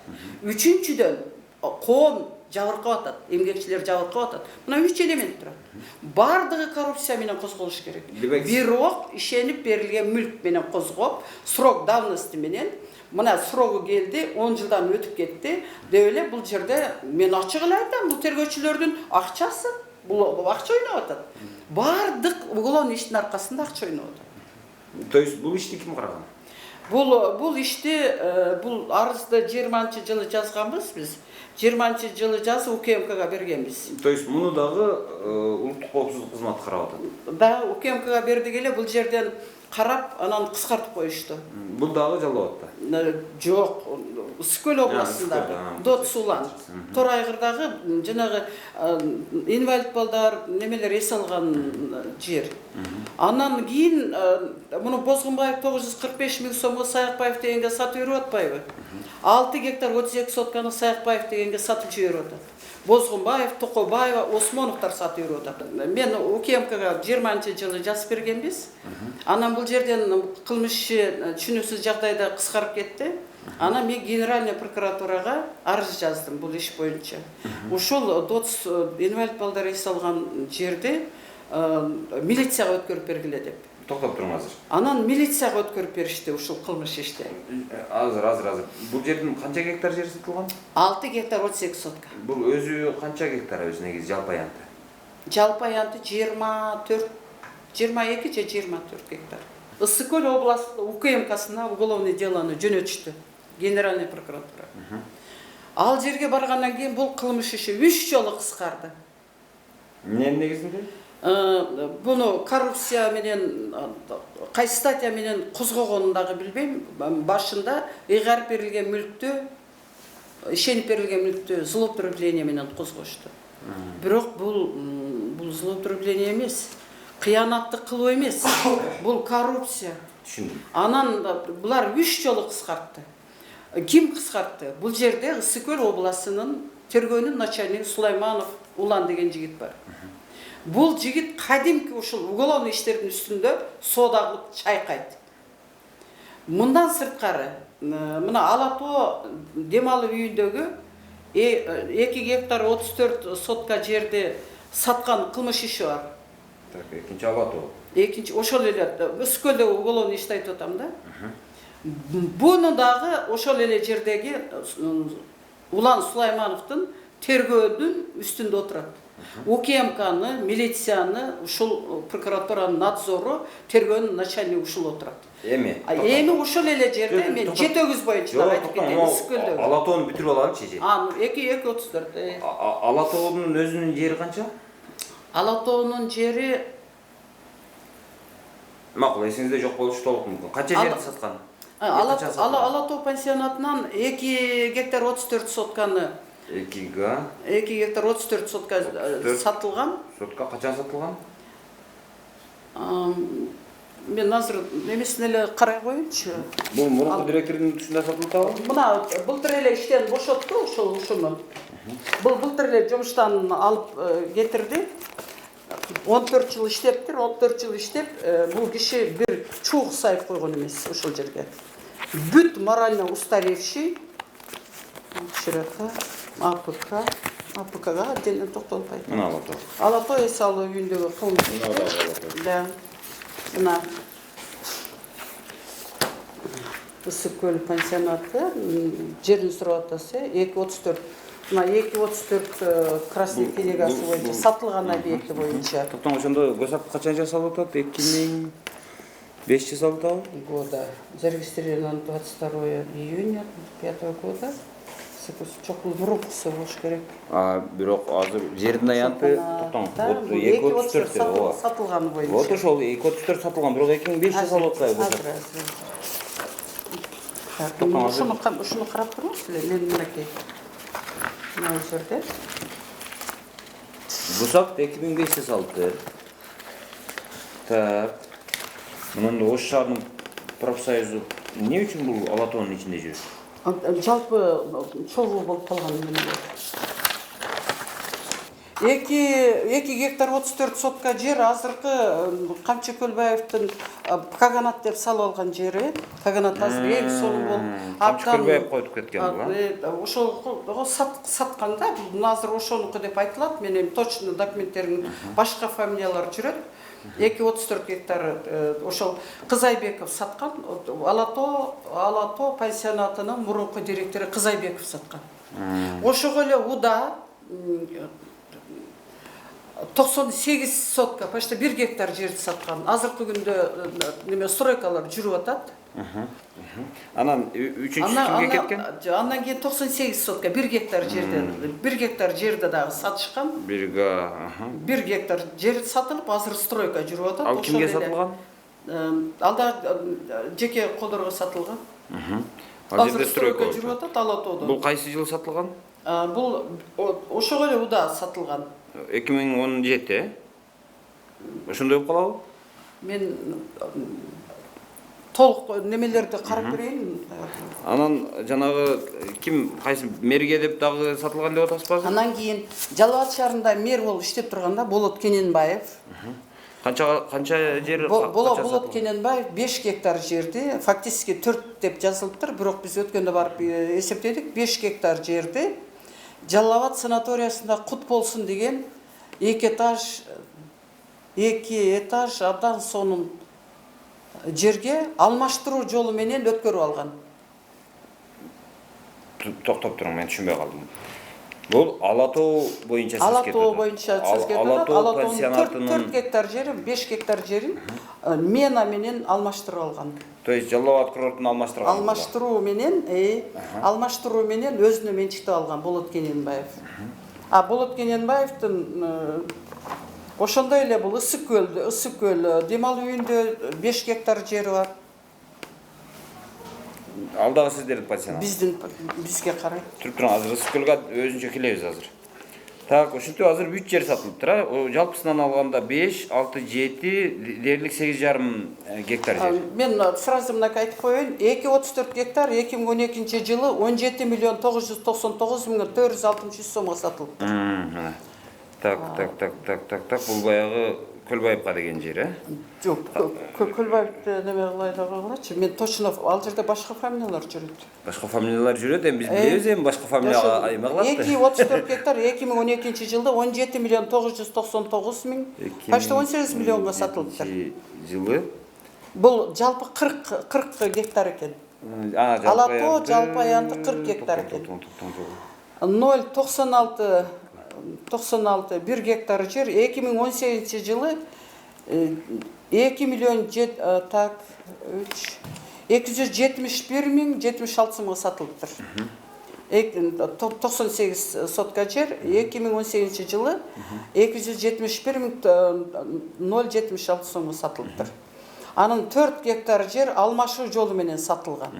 S3: Үчүнчүдөн, коом жабыркап атат, эмгекчилер жабыркап атат. Мына 3 элемент турат. Бардыгы коррупция менен козголуш керек. Бирок ишенип берилген мүлк менен козгоп, срок давности менен, мына срогу келди, 10 жылдан өтүп кетти деп эле бул жерде мен ачык эле айтам, бул тергөөчүлөрдүн акчасы, бул акча ойноп атат. Бардык уголовный иштин аркасында акча ойноп атат.
S4: То есть бул ишти ким караган?
S3: Бул ишти, бул арызды 20-жылы жазганбыз биз. 20-жылы жазып УКМКга бергенбиз.
S4: То есть муну дагы улуттук коопсуздук кызматы карап атат.
S3: Да, УКМКга бердик эле, бул жерден карап, анан кыскартып коюшту.
S4: Бул дагы Жалал атта?
S3: Жок, Ысык-Көл областында, Дот Сулан, Тор Айгырдагы жанагы инвалид балдар немелер эс алган жер. Анан кийин муну Бозгунбаев 945 000 сомго Саякбаев дегенге сатып берип атпайбы? 6 гектар 32 сотканы Саякбаев дегенге сатып жиберип атат. Бозгунбаев, Токобаева, Осмоновтар сатып берип атат. Мен УКМКга 20-жылы жазып бергенбиз. Анан бул жерден кылмышчы түшүнүксүз жагдайда кыскарып кетти. Анан мен Генеральный прокуратурага арыз жаздым бул иш боюнча. Ушул Дот инвалид балдар эс алган жерди милицияга өткөрүп бергиле деп.
S4: Токтоп туруң азыр.
S3: Анан милицияга өткөрүп беришти ушул кылмыш ишти.
S4: Азыр. Бул жердин канча гектар жери сатылган?
S3: 6 гектар 38 сотка.
S4: Бул өзү канча гектар өзү негизи жалпы аянты?
S3: Жалпы аянты 22 же 24 гектар. Ысык-Көл областы УКМКсына уголовный делону жөнөтүштү. Генеральный прокуратура. Ал жерге баргандан кийин бул кылмыш иши 3 жолу кыскарды.
S4: Эмненин негизинде?
S3: Буну коррупция менен кайсы статья менен козгогонун дагы билбейм. Башында ыйгарып берилген мүлктү, ишенип берилген мүлктү злоупотребление менен козгошту. Бирок бул злоупотребление эмес, кыянаттык кылуу эмес. Бул коррупция.
S4: Түшүндүм.
S3: Анан булар 3 жолу кыскартты. Ким кыскартты? Бул жерде Ысык Көл областынын тергөөнүн начальниги Сулайманов Улан деген жигит бар. Бул жигит кадимки ушул уголовный иштердин үстүндө содагы чайкайт. Мындан сырткары, мына Алатоо дем алуу үйүндөгү 2 гектар 34 сотка жерди саткан кылмыш иши бар.
S4: Так, экинчи Алатоо.
S3: Экинчи ошол эле Ысык Көлдөгү уголовный ишти айтып атам да. Буну дагы ошол эле жердеги Улан Сулаймановдун тергөөдүн үстүндө отурат. УКМКны, милицияны, ушул прокуратуранын надзору, тергөөнүн начальниги ушул отурат. Эми ушул эле жерде мен жетөгүз боюнча айтып кетем, Ысык Көлдөгү.
S4: Алатоону бүтүрүп алалычы же.
S3: 2.34.
S4: Алатоонун өзүнүн жери канча?
S3: Алатоонун жери
S4: Макул, эсиңизде жок болушу толук мүмкүн. Канча жерди саткан?
S3: Алатоо пансионатынан 2 гектар 34 сотканы 2 гектар 34 сотка сатылган.
S4: Сотка качан сатылган?
S3: Мен азыр немесин эле карай коеюнчу.
S4: Бул мурунку директордун утушунда сатылтабы?
S3: Мына былтыр эле иштен бошотту ушуну. Былтыр эле жумуштан алып кетирди. 14 жыл иштептир, 14 жыл иштеп, бул киши бир чуук сайып койгон эмес ошол жерге. Бүт морально устаревший Широка, АПКга отдельно токтолуп айтам.
S4: Мына Алатоо.
S3: Алатоо эс алуу үйүндөгү кылмыш. Да. Мына Ысык Көл пансионаты жерин сурап атасы 2.34. Мына 2.34 красный филигасы боюнча сатылган объекти боюнча.
S4: Токтоң ошондо госап качан жасалып атат? 2005 жасалып атабы?
S3: Года. Зарегистрирован 22 июня 5 года. Чокул мурукусы болуш керек.
S4: Бирок азыр жердин аянты токтоң 2.34 ооба.
S3: Сатылган боюнча.
S4: Вот ошол 2.34 сатылган, бирок 2005 жасалып атпайбы?
S3: Ушуну карап көрүңүзчү, мен мынакей. Мына жерде.
S4: Бусак 2005 жасалыптыр. Так. Мындан Ош шаарынын профсоюзу эмне үчүн бул Алатоонун ичинде жүрөт?
S3: Жалпы чогуу болуп калган эмне. 2 гектар 34 сотка жер азыркы Камчы Көлбаевдин Каганат деп салып алган жери. Каганат азыр эң соңу болуп
S4: Камчы Көлбаев коюп кеткен бул.
S3: Ошол сатканда азыр ошонуку деп айтылат. Мен эми точно документтерин башка фамилиялар жүрөт. 2.34 гектар ошол Кызайбеков саткан. Алатоо пансионатынын мурунку директору Кызайбеков саткан. Ошого эле уда 98 сотка, почти 1 гектар жерди саткан. Азыркы күндө неме стройкалар жүрүп атат.
S4: Анан үчүнчүсү кимге кеткен?
S3: Андан кийин 98 сотка 1 гектар жерде, 1 гектар жерди дагы сатышкан. 1 гектар жер сатылып, азыр стройка жүрүп атат.
S4: Ал кимге сатылган?
S3: Алда жеке колдорго сатылган.
S4: Азыр
S3: стройка жүрүп атат Алатоодо.
S4: Бул кайсы жылы сатылган?
S3: Бул ошого эле уда сатылган.
S4: 2017, ошондой болуп калабы?
S3: Мен толук немелерди карап берейин.
S4: Анан жанагы ким кайсы мэрге деп дагы сатылган деп атасызбы?
S3: Андан кийин Жалал Абад шаарында мэр болуп иштеп турганда Болот Кененбаев.
S4: Канча жер?
S3: Болот Кененбаев 5 гектар жерди, фактически 4 деп жазылыптыр, бирок биз өткөндө барып эсептедик, 5 гектар жерди Жалал Абад санаториясында кут болсун деген 2 этаж абдан сонун жерге алмаштыруу жолу менен өткөрүп алган.
S4: Токтоп туруң, мен түшүнбөй калдым. Бул Ала Тоо боюнча
S3: Ала Тоо боюнча сөз кетип
S4: Ала
S3: атат.
S4: Тоо
S3: Ала Тоонун 4
S4: пансионатынын,
S3: гектар жери, 5 гектар жерин мена менен алмаштырып алган.
S4: то есть Жалал Абад курортун алмаштырган.
S3: Алмаштыруу менен өзүнө менчиктеп алган Болот Кененбаев. А Болот Кененбаевдин ошондой эле бул Ысык көл демалуу үйүндө 5 гектар жери бар.
S4: Ал дагы сиздердин пансионат.
S3: Бизге карайт.
S4: Туруп туруң, азыр Ысык көлгө өзүнчө келебиз азыр. Так, ушинтип азыр 3 жер сатылыптыр, а? Жалпысынан алганда 5, 6, 7, дээрлик 8,5 гектар жер.
S3: Мен сразу мынакей айтып коеюн. 2,34 гектар 2012 жылы 17 миллион 999 миң 463 сомго сатылыптыр.
S4: Так. Бул баягы Көлбаевка деген жер, э?
S3: Жок, Көлбаевди неме кылайлачы. Мен точно ал жерде башка фамилиялар жүрөт.
S4: Башка фамилиялар жүрөт, эми биз билебиз, эми башка фамилияга айма кылат.
S3: 2,34 гектар 2012 жылда 17 миллион 999 миң, почти 18 миллионго сатылыптыр.
S4: Жылы
S3: Бул жалпы 40 гектар экен. Ала Тоо жалпы аянты 40 гектар экен. 0,96 1 гектар жер 2018 жылы 2 миллион 271 миң 76 сомго сатылыптыр. 98 сотка жер 2018 жылы 271 миң 076 сомго сатылыптыр. Анын 4 гектар жер алмашуу жолу менен сатылган.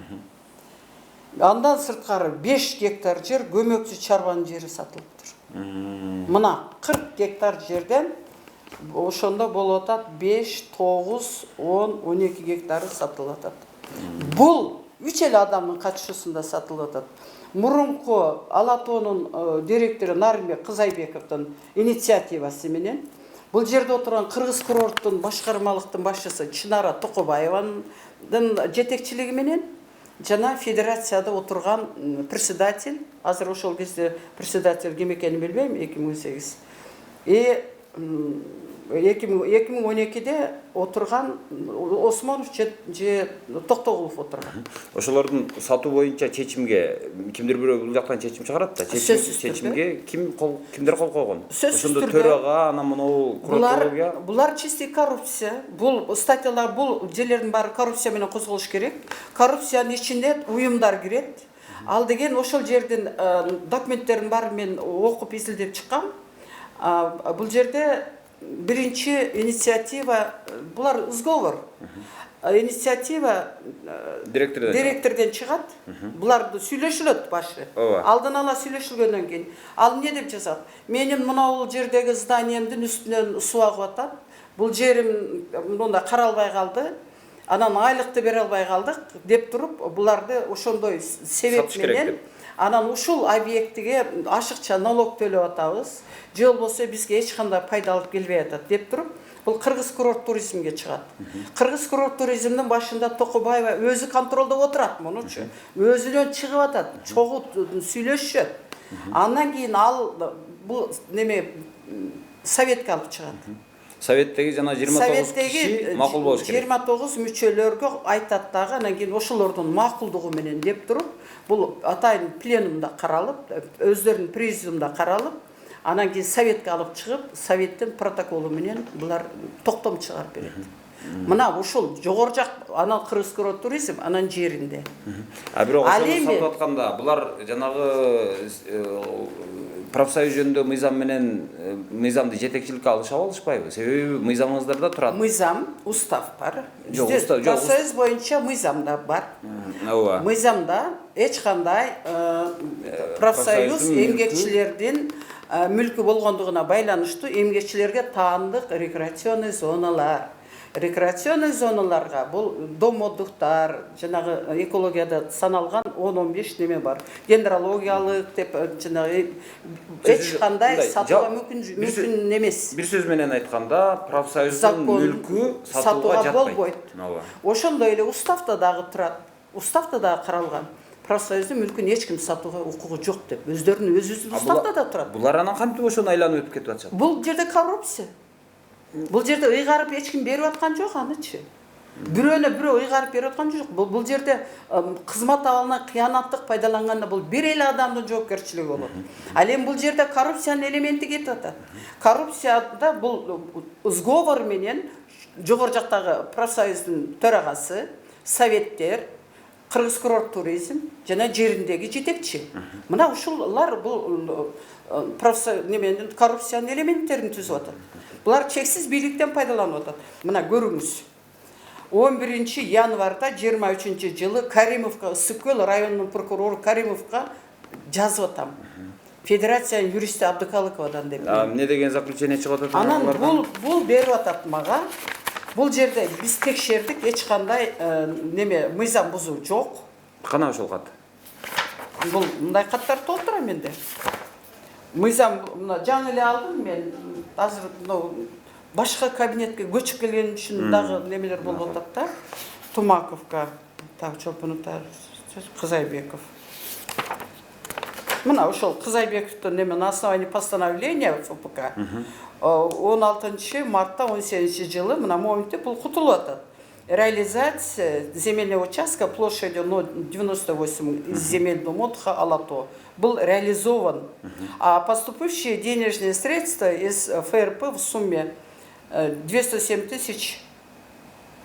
S3: Андан сырткары 5 гектар жер көмөкчү чарбанын жери сатылыптыр. Мына 40 гектар жерден ошондо болуп атат 5, 9, 10, 12 гектары сатылып атат. Бул 3 эле адамдын катышуусунда сатылып атат. Мурунку Ала Тоонун директору Нарымбек Кызайбековдун инициативасы менен бул жерде отурган кыргыз курорттун башкармалыктын башчысы Чынара Токобаеванын жетекчилиги менен жана федерацияда отурган председатель, азыр ошол кезде председатель ким экенин билбейм, 2018. 2012-де отурган Осмонов же Токтогулов отурган.
S4: Ошолордун сатуу боюнча чечимге кимдир бирөө бул жактан чечим чыгарат да. Чечимге кимдер кол койгон? Ошондо төрага анан мынау курортология.
S3: Булар чисти коррупция. Бул статьялар, бул жерлердин баары коррупция менен козголуш керек. Коррупциянын ичинде уюмдар кирет. Ал деген ошол жердин документтерин баарын мен окуп изилдеп чыккам. Бул жерде биринчи инициатива, булар сговор. Инициатива директорден чыгат. Буларды сүйлөшүлөт башы. Алдын ала сүйлөшүлгөндөн кийин ал эмне деп жазат? Менин мына жердеги зданиемдин үстүнөн суу агып атат. Бул жерим мында каралбай калды. Анан айлыкты бере албай калдык деп туруп, буларды ошондой себеп менен анан ушул объектиге ашыкча налог төлөп атабыз. Же болбосо бизге эч кандай пайда алып келбей атат деп туруп, бул кыргыз курорт туризмге чыгат. Кыргыз курорт туризмдин башында Токобаева өзү контролдоп отурат мунучу. Өзүнөн чыгып атат, чогуу сүйлөшөт. Андан кийин ал бул неме советке алып чыгат.
S4: Советтеги жана 29 киши макул болуш керек.
S3: 29 мүчөлөргө айтат дагы, анан кийин ошолордун макулдугу менен деп туруп, бул атайын пленумда каралып, өздөрүнүн президиумда каралып, анан кийин советке алып чыгып, советтин протоколу менен булар токтом чыгарып берет. Мына ушул жогору жак анан кыргыз курорт туризм анан жеринде.
S4: Бирок ошону сатып атканда булар жанагы профсоюз жөнүндө мыйзам менен мыйзамды жетекчиликке алышпайбы? Себеби мыйзамыңыздарда турат.
S3: Мыйзам, устав бар.
S4: Жок, устав жок.
S3: Профсоюз боюнча мыйзам да бар.
S4: Ооба.
S3: Мыйзамда эч кандай профсоюз эмгекчилердин мүлкү болгондугуна байланыштуу эмгекчилерге таандык рекреационный зоналар. Рекреационный зоналарга бул дом отдыхтар, жанагы экологияда саналган 10-15 неме бар. Дендрологиялык деп жанагы эч кандай сатууга мүмкүн эмес.
S4: Бир сөз менен айтканда, профсоюздун мүлкү сатууга болбойт.
S3: Ошондой эле уставда дагы турат. Уставда дагы каралган. Профсоюздун мүлкүн эч ким сатууга укугу жок деп. Өздөрүнүн өзүнүн уставда да турат.
S4: Булар анан кантип ошону айланып өтүп кетип атышат?
S3: Бул жерде коррупция. Бул жерде ыйгарып эч ким берип аткан жок анычы. бирөөнө бирөө ыйгарып берип аткан жок. Бул жерде кызмат абалынан кыянаттык пайдаланганда бул бир эле адамдын жоопкерчилиги болот. Ал эми бул жерде коррупциянын элементи кетип атат. Коррупцияда бул сговор менен жогору жактагы профсоюздун төрагасы, советтер, Кыргыз курорт туризм жана жериндеги жетекчи. Мына ушулар бул коррупциянын элементтерин түзүп атат. Булар чексиз бийликтен пайдаланып атат. Мына көрүңүз. 11 январда 23 жылы Каримовка, Ысыккөл районунун прокурору Каримовка жазып атам. Федерациянын юристи Абдыкалыковадан деп.
S6: Эмне деген заключение чыгып атат?
S3: Анан бул берип атат мага. Бул жерде биз текшердик, эч кандай мыйзам бузуу жок.
S6: Кана ошол кат?
S3: Бул мындай каттар толтура менде. Мыйзам мына жаңы эле алдым мен. Азыр башка кабинетке көчүп келген үчүн дагы немелер болуп атат да. Тумаковка, так чолпону Кызайбеков. Мына ошол Кызайбековдун на основании постановления ФПК 16 мартта 17 жылы мына моментте бул кутулуп атат. Реализация земельного участка площадью 98 из земельного отдыха Алато был реализован, а поступившие денежные средства из ФРП в сумме 207 тысяч.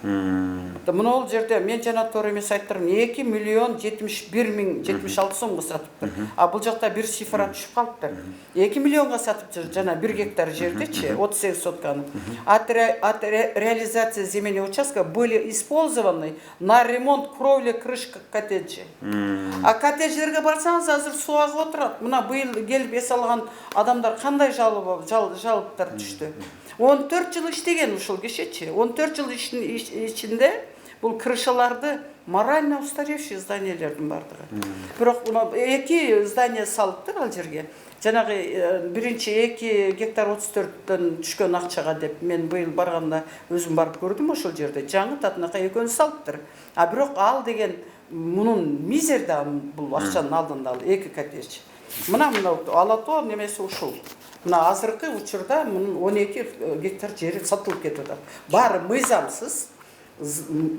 S3: Мына жерде мен жана туура эмес айттым, 2 миллион 71 миң 76 сомго сатыптыр. А бул жакта бир цифра түшүп калыптыр. 2 миллионго сатыптыр жана 1 гектар жердечи 38 сотканы. От реализации земельного участка были использованы на ремонт кровли крышка коттеджи. А коттедждерге барсаңыз азыр суу агып отурат. Мына быйыл келип эс алган адамдар кандай жалоптар түштү. 14 жыл иштеген ушул кишичи. 14 жыл ичинде бул крышаларды морально устаревший зданиялердин бардыгы. Бирок эки здание салыптыр ал жерге. Жанагы биринчи 2 гектар 34дөн түшкөн акчага деп мен быйыл барганда өзүм барып көрдүм ошол жерде. Жаңы татынака экөөнү салыптыр. А бирок ал деген мунун мизерде бул акчанын алдында ал 2 коттедж. Мына Алато немеси ушул. Мына азыркы учурда мунун 12 гектар жери сатылып кетип атат. Баары мыйзамсыз,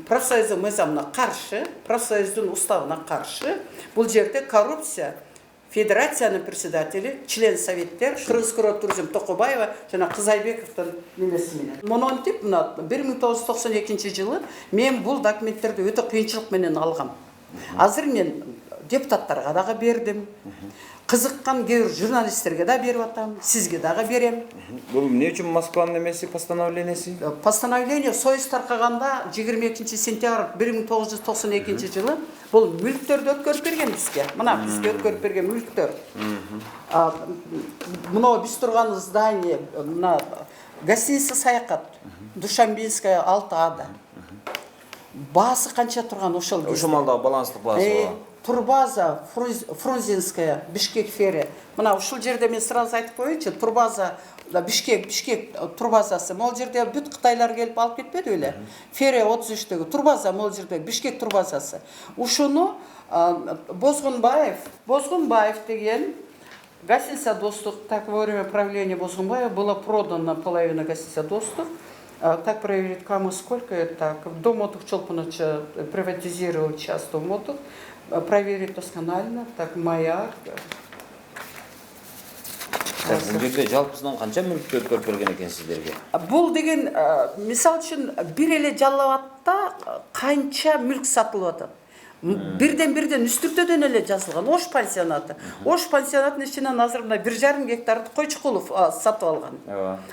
S3: профсоюздун мыйзамына каршы, профсоюздун уставына каршы. Бул жерде коррупция. Федерациянын председатели, член советтер, Кыргыз курорт туризм Токобаева жана Кызайбековдун немеси менен. Мононтип мына 1992 жылы мен бул документтерди өтө кыйынчылык менен алгам. Азыр мен депутаттарга дагы бердим. Кызыккан кээ бир журналисттерге да берип атам, сизге дагы берем.
S6: Бул эмне үчүн Москванын немеси постановленияси?
S3: Постановление союз таркаганда 22 сентябрь 1992 жылы бул мүлктөрдү өткөрүп берген бизге. Мына бизге өткөрүп берген мүлктөр. Мына биз турган здание, мына гостиница Саякат, Душанбинская 6А. Баасы канча турган ошол кезде.
S6: Ошол малдагы баланстык баасы.
S3: Турбаза Фрунзенская, Бишкек ферри. Мына ушул жерде мен сразу айтып коеюнчу, Турбаза Бишкек турбазасы. Могул жерде бүт кытайлар келип алып кетпеди беле? Ферри 33дөгү турбаза, могул жерде Бишкек турбазасы. Ушуну Бозгунбаев деген гостиница Достук, так во время правления Бозгунбаева было продано половина гостиница Достук. Так проверить, кому сколько это. Дом отдых Чолпоновича приватизировал часть Дом отдых. Проверить досконально. Так, Маяк.
S6: Бул жерде жалпысынан канча мүлктү өткөрүп берген экен сиздерге?
S3: Бул деген мисал үчүн бир эле Жалал Абадта канча мүлк сатылып атат. Бирден үстүртөдөн эле жазылган Ош пансионаты. Ош пансионатынын ичинен азыр мына 1,5 гектарды Койчукулов сатып алган.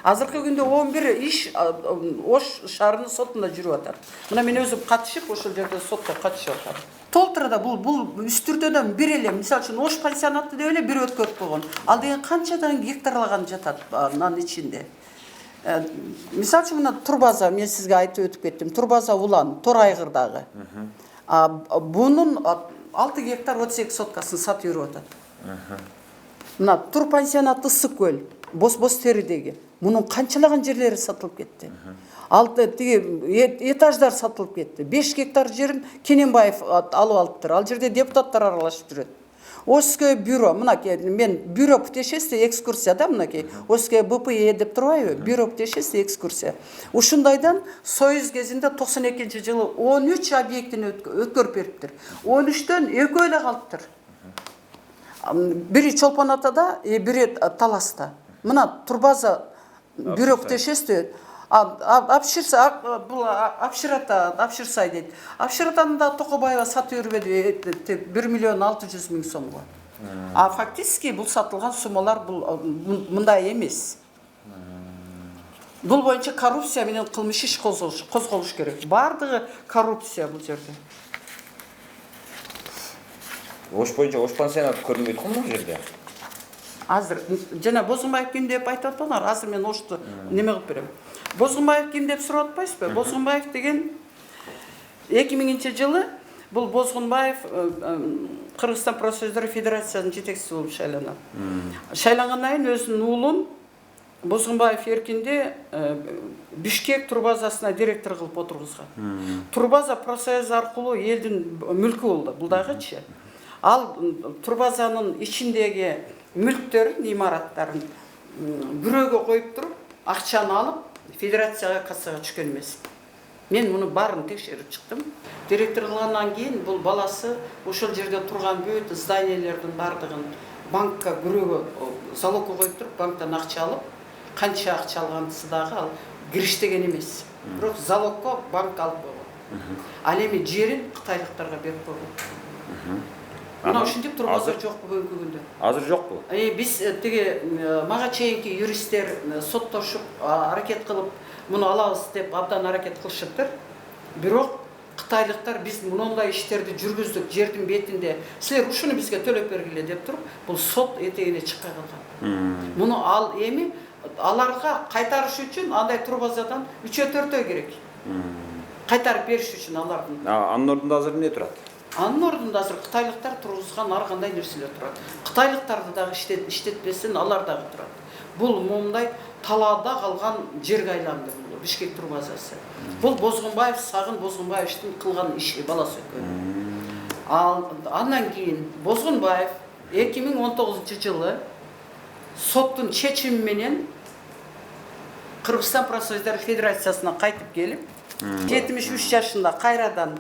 S3: Азыркы күндө 11 иш Ош шаарынын сотунда жүрүп атат. Мына мен өзүм катышып ошол жерде сотко катышып атам. Толтурада бул үстүртөдөн бир эле, мисалы үчүн Ош пансионаты деп эле бир өткөрүп койгон. Ал деген канчадан гектарлаган жатат анын ичинде. Мисалы үчүн мына Турбаза, мен сизге айтып өтүп кеттим. Турбаза Улан, Торайгырдагы. Bunun 6 гектар 38 соткасын сатып жүрүп атат. Мына турпансионаты Ысыккөл, Бос теридеги. Мунун канчалаган жерлери сатылып кетти. Этаждар сатылып кетти. 5 гектар жерин Кененбаев алып алыптыр. Ал жерде депутаттар аралашып жүрөт. Оське бюро, мынакей, мен бюро путешествия экскурсияда мынакей. Оське БПЕ деп турбайбы? Бюро путешествия экскурсия. Ушундайдан Союз кезинде 92-жылы 13 объектини өткөрүп бериптир. 13төн экөө эле калыптыр. Бири Чолпон Атада, бири Таласта. Мына Турбаза бюро путешествия Апшырсай дейт. Апшыратаны да Токобаева сатып бербеди 1 миллион 600 миң сомго. А фактически бул сатылган суммалар бул мындай эмес. Бул боюнча коррупция менен кылмыш иш козголуш керек. Бардыгы коррупция бул жерде.
S4: Ош боюнча Ошпан Сенат көрүнбөйт го бул жерде.
S3: Азыр жана Бозгунбаев ким деп айтып атпаңар. Азыр мен Ошты неме кылып берем. Бозгунбаев ким деп сурап атпайсызбы? Бозгунбаев деген 2000-жылы бул Бозгунбаев Кыргызстан профсоюздар федерациясынын жетекчиси болуп шайланат. Шайлангандан кийин өзүнүн уулун Бозгунбаев эркинде Бишкек турбазасына директор кылып отургузган. Турбаза профсоюз аркылуу элдин мүлкү болду. Бул дагычы. Ал турбазанын ичиндеги мүлктөрүн, имараттарын бирөөгө коюп туруп, акчаны алып, федерацияга кассага түшкөн эмес. Мен муну баарын текшерип чыктым. Директор кылгандан кийин бул баласы ошол жерде турган бүт зданиялердин бардыгын банкка бирөөгө залогко коюп туруп, банктан акча алып, канча акча алгандысы дагы ал кириштеген эмес. Бирок залогко банк алып койгон. Ал эми жерин кытайлыктарга берип койгон. Мына ушинтип турбаза жокпу бүгүнкү күндө?
S4: Азыр жокпу.
S3: Биз тиги мага чейинки юристтер соттошуп, аракет кылып, муну алабыз деп абдан аракет кылышыптыр. Бирок кытайлыктар биз мындай иштерди жүргүздүк, жердин бетинде, силер ушуну бизге төлөп бергиле деп туруп, бул сот этегине чыккан калган. Муну ал эми аларга кайтарыш үчүн андай турбазадан 3-4 керек. Кайтарып бериш үчүн алардын.
S4: Анын ордунда азыр эмне турат?
S3: Анын ордунда азыр кытайлыктар тургузган ар кандай нерселер турат. Кытайлыктарды дагы иштетпесин, алар дагы турат. Бул момундай талаада калган жерге айланды бул Бишкек турбазасы. Бул Бозгунбаев, Сагын Бозгунбаевдин кылган иши, баласы өкөн. Андан кийин Бозгунбаев 2019-жылы соттун чечими менен Кыргызстан профсоюздар федерациясына кайтып келип, 73 жашында кайрадан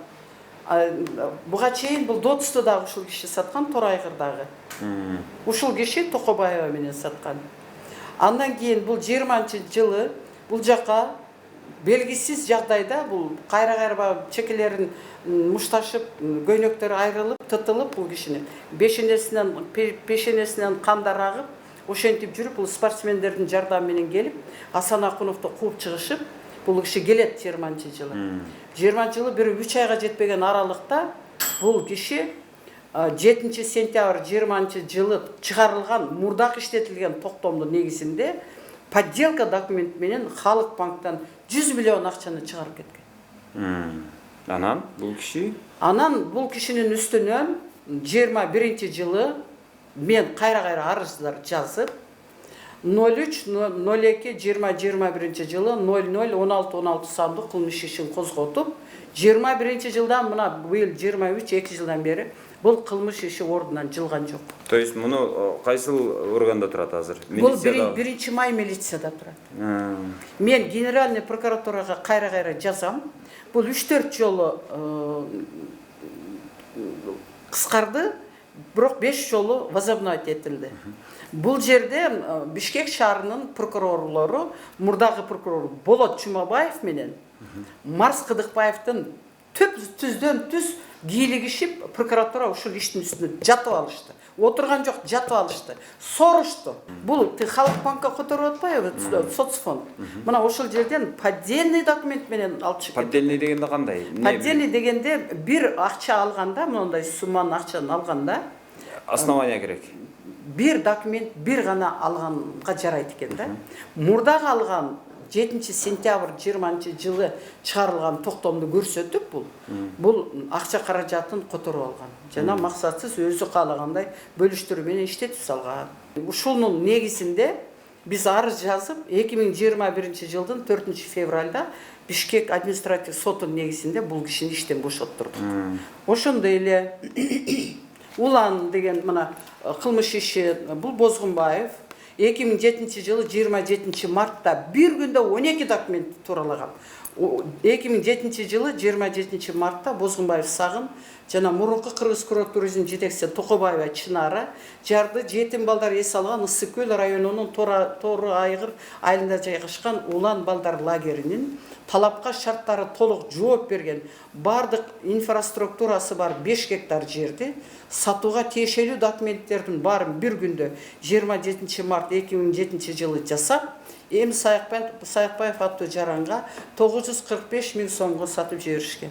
S3: буга чейин бул Дотусту дагы ушул киши саткан, Торайгырдагы. Ушул киши Токобаева менен саткан. Андан кийин бул 20-жылы бул жака белгисиз жагдайда бул кайра чекелерин мушташып, көйнөктөрү айрылып, тытылып бул кишинин пешенесинен кандар агып, ошентип жүрүп бул спортсмендердин жардамы менен келип, Асан Акуновду кууп чыгышып, бул киши келет 20-жылы. 20-жылы бир 3 айга жетпеген аралыкта бул киши 7 сентябрь 20-жылы чыгарылган, мурдак иштетилген токтомдун негизинде подделка документ менен Халык банктан 100 миллион акчаны чыгарып кеткен.
S4: Анан бул киши?
S3: Анан бул кишинин үстүнөн 21-жылы мен кайра арыздар жазып 03-02-2021 00-16-16 сандуу кылмыш ишин козготуп, 21-жылдан мына быйыл 23-2 жылдан бери бул кылмыш иши ордунан жылган жок.
S4: То есть муну кайсыл органда турат азыр?
S3: Бул 1 май милицияда турат. Мен генеральный прокуратурага кайра жазам. Бул 3-4 жолу кыскарды, бирок 5 жолу возобновить этилди. Бул жерде Бишкек шаарынын прокурорлору, мурдагы прокурор Болот Чумабаев менен Марс Кыдыкбаевдин түздөн түз кийлигишип, прокуратура ушул иштин үстүнө жатып алышты. Отурган жок, жатып алышты. Сорушту. Бул Халык банкка которуп атпайбы, соцфонд. Мына ошол жерден поддельный документ менен алып чыгып.
S4: Поддельный дегенде кандай?
S3: Поддельный дегенде бир акча алганда, мындай сумманын акчаны алганда,
S4: основания керек.
S3: Bir документ bir гана алганга жарайт экен да. Мурдагы алган 7 сентябрь 20-жылы чыгарылган токтомду көрсөтүп бул акча каражатын которуп алган. Жана максатсыз өзү каалагандай бөлүштүрүү менен иштетип салган. Ушунун негизинде биз арыз жазып 2021-жылдын 4 февралда Бишкек административ сотунун негизинде бул кишини иштен бошоттурдук. Ошондой эле Улан деген мына кылмыш иши бул Бозгунбаев 2007 жылы 27 мартта bir günde 12 документ туралаган. 2007 жылы 27 мартта Бозгунбаев Сагын жана мурунку Кыргыз туризм жетекчиси Токобаева Чынара жарды жетим балдар эс алган Ысык көл районунун Тору Айгыр айылында жайгашкан Улан балдар лагеринин талапка шарттары толук жооп берген бардык инфраструктурасы бар 5 гектар жерди сатууга тиешелүү документтердин баарын bir күндө 27 март 2007 жылы жасап Эми Саякбаев аттуу жаранга 945 миң сомго сатып жиберишкен.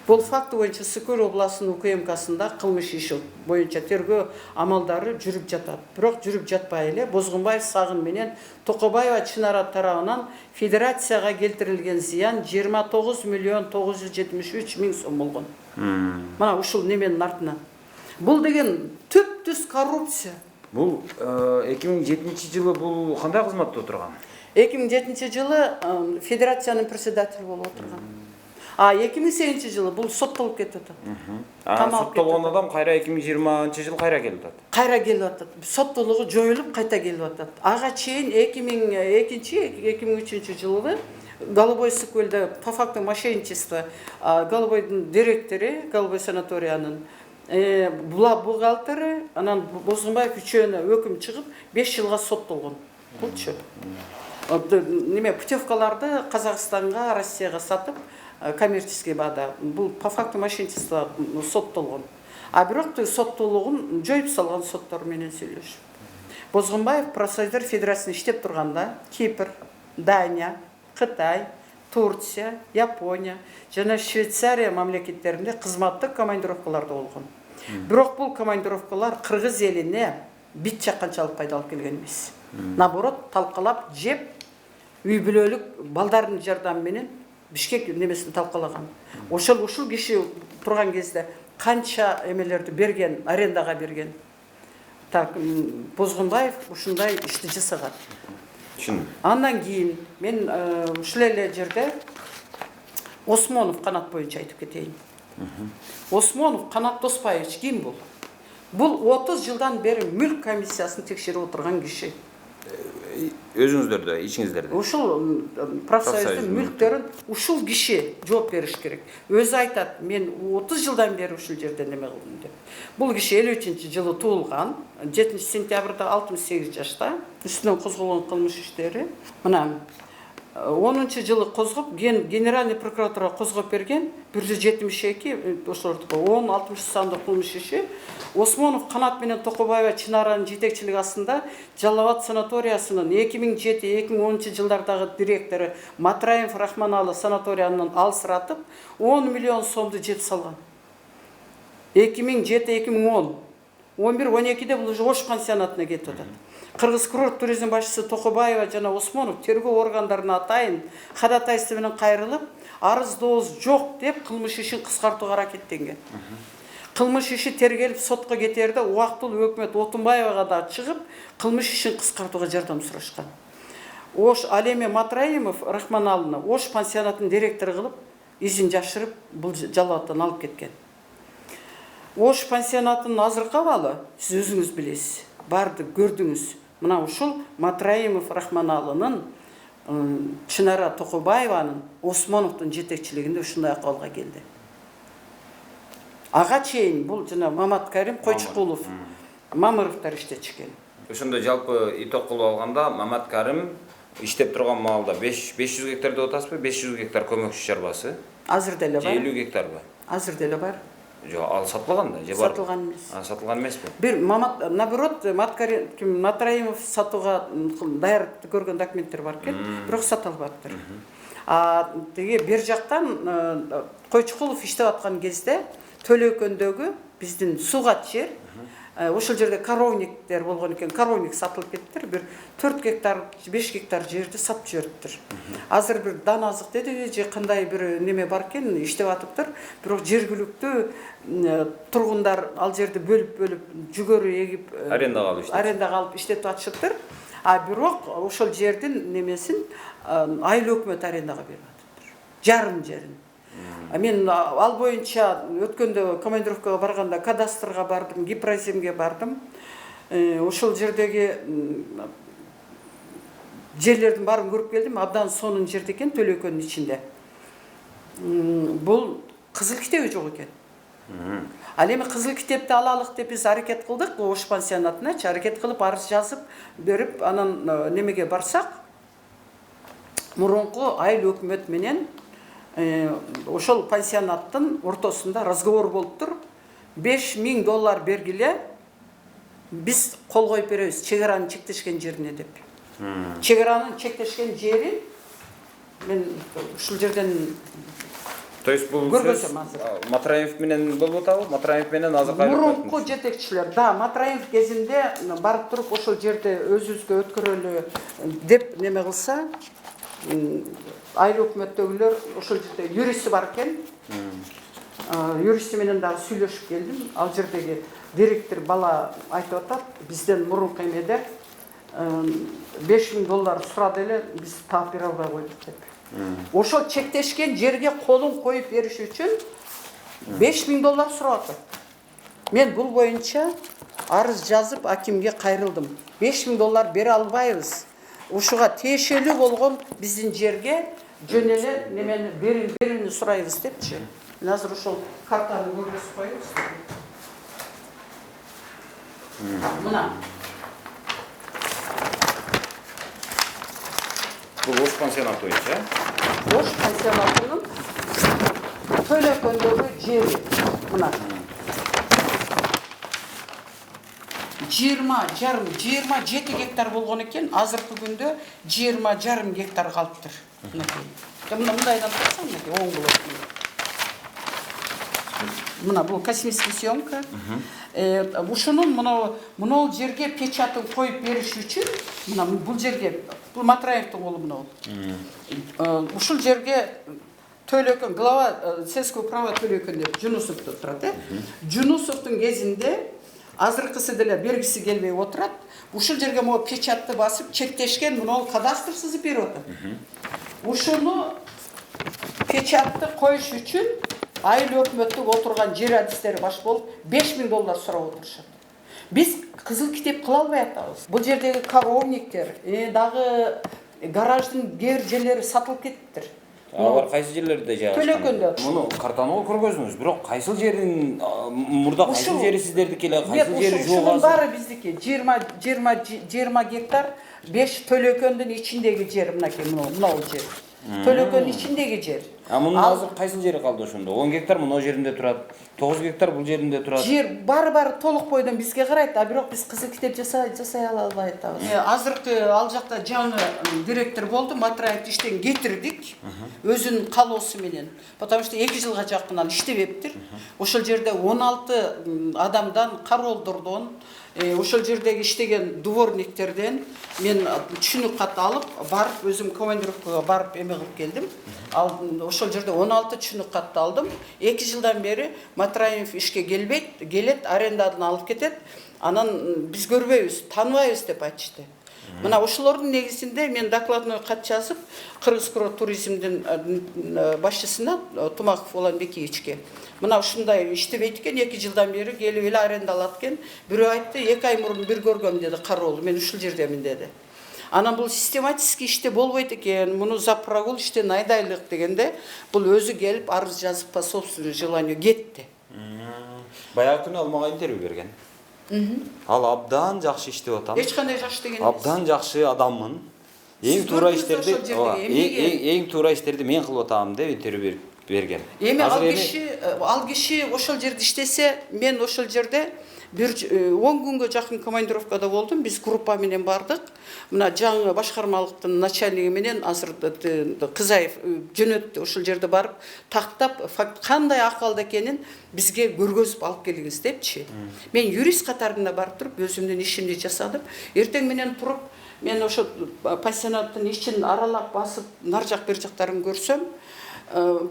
S3: Бул факт боюнча Ысык-Көл областынын УКМКсында кылмыш иши боюнча тергөө амалдары жүрүп жатат. Бирок жүрүп жатпай эле Бозгунбаев Сагын менен Токобаева Чынара тарабынан федерацияга келтирилген зыян 29 миллион 973 миң сом болгон. Мына ушул неменин артынан. Бул деген түп-түз коррупция.
S6: Бул 2007 жылы бул кандай кызматта отурган?
S3: 2007 жылы федерациянын председателі болуп отурган. 2008 жылы бул соттолуп кетип атат.
S6: Соттолгон адам кайра 2020 жылы кайра келип атат.
S3: Кайра келип атат. Соттолугу жоюлуп кайта келип атат. Ага чейин 2002-2003 жылы Голубой Ысык-Көлдө по факту мошенничество Голубойдун директору, Голубой санаториянын бухгалтери, анан Бозгунбаев үчөөнө өкүм чыгып 5 жылга соттолгон. Булчу. Неме путевкаларды Казакстанга, Россияга сатып коммерческий баада. Бул по факту мошенничество соттолгон. Бирок соттолугун жоюп салган соттор менен сүйлөшүп. Бозгунбаев профсоюздар федерациясында иштеп турганда Кипр, Дания, Кытай, Турция, Япония жана Швейцария мамлекеттеринде кызматтык командировкаларда болгон. Бирок бул командировкалар Кыргыз элине бит чакканчалык пайда алып келген эмес. Наоборот, талкалап жеп, үй бүлөлүк балдардын жардамы менен Бишкек немесин талкалаган. Ушул киши турган кезде канча эмелерди берген, арендага берген. Так, Бозгунбаев ушундай ишти жасаган. Андан кийин мен ушул эле жерде Осмонов Канат боюнча айтып кетейин. Осмонов Канат Доспаевич ким бул? Бул 30 жылдан бери мүлк комиссиясын текшерип отурган киши.
S6: Өзүңүздөрдө, ичиңиздерде.
S3: Ушул профсоюздун мүлктөрүн ушул киши жооп бериш керек. Өзү айтат, мен 30 жылдан бери ушул жерде неме кылдым деп. Бул киши 53-жылы туулган, 7 сентябрда 68 жашта, үстүнөн козголгон кылмыш иштери. Мына 10-жылы козгоп, генеральный прокуратура козгоп берген 172 ошолордуку 10-60 сандык кылмыш иши. Осмонов Канат менен Токобаева Чынаранын жетекчилиги астында Жалал-Абад санаториясынын 2007-2010 жылдардагы директору Матраев Рахманалы санаториянын алсыратып 10 миллион сомду жеп салган. 2007-2010 11-12де бул уже Ош пансионатына кетип атат. Кыргыз туризм башчысы Токобаева жана Осмонов тергөө органдарына атайын кадатайсы менен кайрылып, арыз дооз жок деп кылмыш ишин кыскартууга аракеттенген. Кылмыш иши тергелип сотко кетерде убактылуу өкмөт Отунбаевага да чыгып, кылмыш ишин кыскартууга жардам сурашкан. Ош Алеме Матраимов Рахманалыны Ош пансионатынын директору кылып, изин жашырып, бул Жалал-Абадтан алып кеткен. Ош пансионатынын азыркы абалы сиз өзүңүз билесиз, барды көрдүңүз. Мына ушул Матраимов Рахманалынын Чынара Токобаеванын Осмоновдун жетекчилигинде ушундай акыбалга келди. Ага чейин бул жана Мамат Карим Койчукулов, Мамыровдор иштечкен.
S6: Ошондо жалпы иток кылып алганда Мамат Карим иштеп турган маалда 500 гектар деп атасызбы? 500 гектар көмөкчү чарбасы.
S3: Азыр деле бар.
S6: 50 гектарбы?
S3: Азыр деле бар.
S6: Жок, ал сатылган да, же бар?
S3: Сатылган эмес.
S6: Сатылган эмеспи?
S3: Бир наоборот Матраимов сатууга даяр көргөн документтер бар экен, бирок сата албаптыр. Теге бер жактан Койчукулов иштеп аткан кезде Төлөкөндөгү биздин сугат жер, ошол жерде коровниктер болгон экен, коровник сатылып кеттир, бир 4 гектар, 5 гектар жерди сатып жибериптир. Азыр бир дан азык деди же кандай бир неме бар экен, иштеп атыптыр, бирок жергиликтүү тургундар ал жерди бөлүп жүгөрү эгип арендага алып иштетип атышыптыр. Бирок ошол жердин немесин айыл өкмөт арендага берип атыптыр. Жарым жерин. Мен ал боюнча өткөндө командировкага барганда кадастрга бардым, Гипроземге бардым. Ошол жердеги жерлердин баарын көрүп келдим. Абдан сонун жерде экен, Төлөкөнүн ичинде. Бул кызыл китеби жок экен. Ал эми кызыл китепти алалык деп биз аракет кылдык, Ош пансионатыначы аракет кылып арыз жазып берип, анан немеге барсак, мурунку айыл өкмөт менен ошол пансионаттын ортосунда разговор болуп тур. $5000 бергиле, биз кол коюп беребиз чек-аранын чектешкен жерине деп. Чек-аранын чектешкен жери мен ушул жерден
S4: То есть бул сөз Матраев менен болуп атабы? Матраев менен азыркы
S3: мурунку жетекчилер, да, Матраев кезинде барып туруп ошол жерде өзүбүзгө өткөрөлү деп неме кылса, айыл өкмөттөгүлөр ошол жерде юристи бар экен. Юристи менен дагы сүйлөшүп келдим. Ал жердеги директор бала айтып атат, бизден мурунку эмеде $5000 сурады эле, биз таап бере албай койдук деп. Ошол чектешкен жерге колун коюп бериш үчүн $5000 сурап атат. Мен бул боюнча арыз жазып акимге кайрылдым. $5000 бере албайбыз. Ушуга тиешелүү болгон биздин жерге жөн эле немени берүүнү сурайбыз депчи. Мен азыр ошол картаны көргөзүп коебуз. Мына
S4: бул Ош пансионаты боюнча.
S3: Ош пансионатынын Төлөкөндөгү жери. Мына 27 гектар болгон экен, азыркы күндө 20,5 гектар калыптыр. Мындайдан турсаң, оң болот. Мына бул космический съемка. Ушунун мына жерге печатын коюп бериш үчүн, мына бул жерге, бул Матраевдин колу мына. Ушул жерге Төлөкөн, глава сельского права Төлөкөн деп Жунусов турат. Жунусовдун кезинде азыркысы деле бергиси келбей отурат. Ушул жерге могу печатты басып, чектешкен мына кадастр сызып берип атат. Ушуну печатты коюш үчүн айыл өкмөттүк отурган жер адистери баш болуп $5000 сурап отурушат. Биз кызыл китеп кыла албай атабыз. Бул жердеги коровниктер, дагы гараждын кээ бир жерлери сатылып кетиптир.
S4: Алар кайсы жерлерде жайгашкан?
S3: Төлөкөндө.
S4: Муну картаны көргөзүңүз, бирок кайсыл жерин мурда кайсыл жери сиздердики эле, кайсыл жери жок?
S3: Ушунун баары биздики. 20 гектар 5 Төлөкөндүн ичиндеги жер мынакей, мына бул жер. Төлөкөнүн ичиндеги жер.
S4: Мунун азыр кайсыл жери калды ошондо? 10 гектар мына жеринде турат, 9 гектар бул жеринде турат.
S3: Жер баары толук бойдон бизге карайт, бирок биз кызыл китеп жасай албай атабыз. Азыркы ал жакта жаңы директор болду, Матраевди иштен кетирдик, өзүнүн калоосу менен. Потому что 2 жылга жакын иштебептир. Ошол жерде 16 адамдан, кароолдордон, ошол жердеги иштеген дворниктерден мен түшүнүк кат алып, барып өзүм командировкага барып эме кылып келдим. Ал ошол жерде 16 түшүнүк катты алдым. 2 жылдан бери Матраев ишке келет, арендадан алып кетет. Анан биз көрбөйбүз, тааныбайбыз деп айтышты. Мына ошолордун негизинде мен докладной кат жазып, Кыргыз-Кuro туризмдин башчысына Тумаков Улан Бекиевичке. Мына ушундай иштебейт экен, 2 жылдан бери келип эле аренда алат экен. Бирөө айтты, 2 ай мурун бир көргөм деди, кароол, мен ушул жердемин деди. Анан бул систематически иште болбойт экен, муну за прогул иштен айдайлык дегенде, бул өзү келип арыз жазып по собственному желанию кетти.
S4: Баягы күнү ал мага интервью берген. Ал абдан жакшы иштеп атам.
S3: Эч кандай жакшы деген эмес.
S4: Абдан жакшы адаммын. Эң туура иштерди мен кылып атам деп интервью берген.
S3: Эми ал киши ошол жерде иштесе, мен ошол жерде 10 күнгө жакын командировкада болдум. Биз группа менен бардык. Мына жаңы башкармалыктын начальниги менен азыр Кызаев жөнөттү, ошол жерде барып тактап факт кандай акыбалда экенин бизге көргөзүп алып келиңиз депчи. Мен юрист катарында барып туруп өзүмдүн ишимди жасадым. Эртең менен туруп мен ошо пансионаттын ичин аралап басып нар жак бер жактарын көрсөм,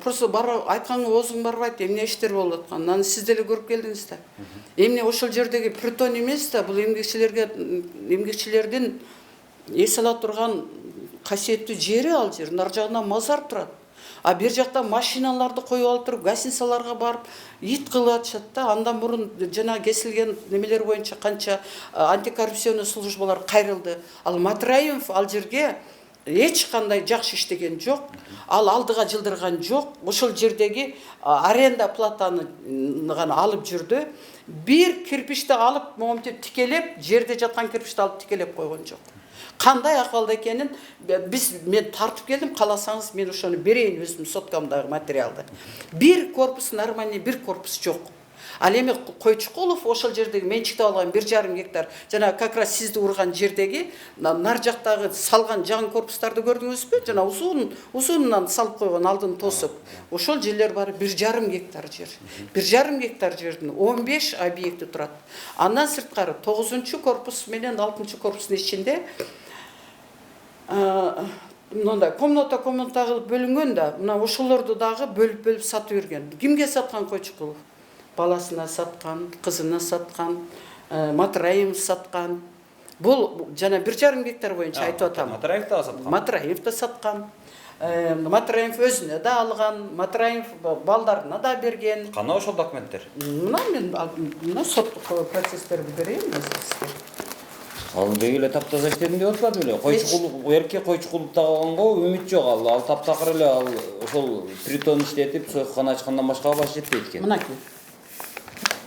S3: просто айтканга оозуң барбайт, эмне иштер болуп аткан. Аны сиз деле көрүп келдиңиз да. Эмне ошол жердеги притон эмес да, бул эмгекчилердин эс ала турган касиеттүү жери ал жер. Нар жагынан мазар турат. А бер жакта машиналарды коюп алып туруп гостиницаларга барып ит кылып атышат да. Андан мурун жана кесилген немелер боюнча канча антикоррупционный службалар кайрылды. Ал Матраимов ал жерге эч кандай жакшы иштеген жок. Ал алдыга жылдырган жок. Ошол жердеги аренда платаны гана алып жүрдү. Бир кирпичти алып моментип тикелеп, жерде жаткан кирпичти алып тикелеп койгон жок. Кандай акыбалда экенин мен тартып келдим, кааласаңыз мен ошону берейин өзүмдүн соткамдагы материалды. Бир корпус нормальный, бир корпус жок. Ал эми Койчукулов ошол жердеги менчиктеп алган 1,5 гектар, жана как раз сизди урган жердеги нар жактагы салган жаңы корпустарды көрдүңүзбү? Жана узунунан салып койгон алдын тосуп. Ошол жерлер бары 1,5 гектар жер. 1,5 гектар жердин 15 объекти турат. Андан сырткары 9 корпус менен 6 корпустун ичинде мындай комната кылып бөлүнгөн да, мына ошолорду дагы бөлүп сатып берген. Кимге саткан Койчукулов? Баласына саткан, кызына саткан, Матраимов саткан. Бул жана 1,5 гектар боюнча айтып атам.
S4: Матраимов да саткан.
S3: Матраимов да саткан. Матраимов өзүнө да алган, Матраимов балдарына да берген.
S4: Кана ошол документтер?
S3: Мына сот процесстерди берейин сизге.
S4: Ал деги эле таптаза иштедим деп атпады беле? Койчукулов, эрке Койчукуловду алганга үмүт жок. Ал таптакыр эле ал ошол притон иштетип, сойкукана ачкандан башкага баш жетпейт экен.
S3: Мынакей.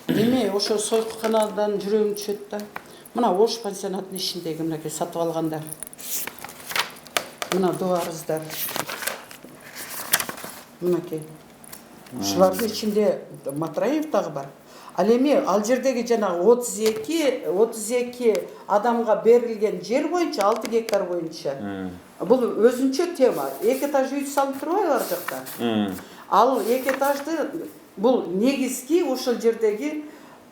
S3: Эми ошо сойкуканадан жүрөгүм түшөт да. Мына Ош пансионатынын ичиндеги мынакей сатып алгандар. Мына дуарыздар. Мынакей. Ушулардын ичинде Матраимов дагы бар. Ал эми ал жердеги жанагы 32 адамга берилген жер боюнча 6 гектар боюнча. Бул өзүнчө тема. 2 этаж үй салып турбайбы ар жакта? Ал 2 этажды бул негизги ошол жердеги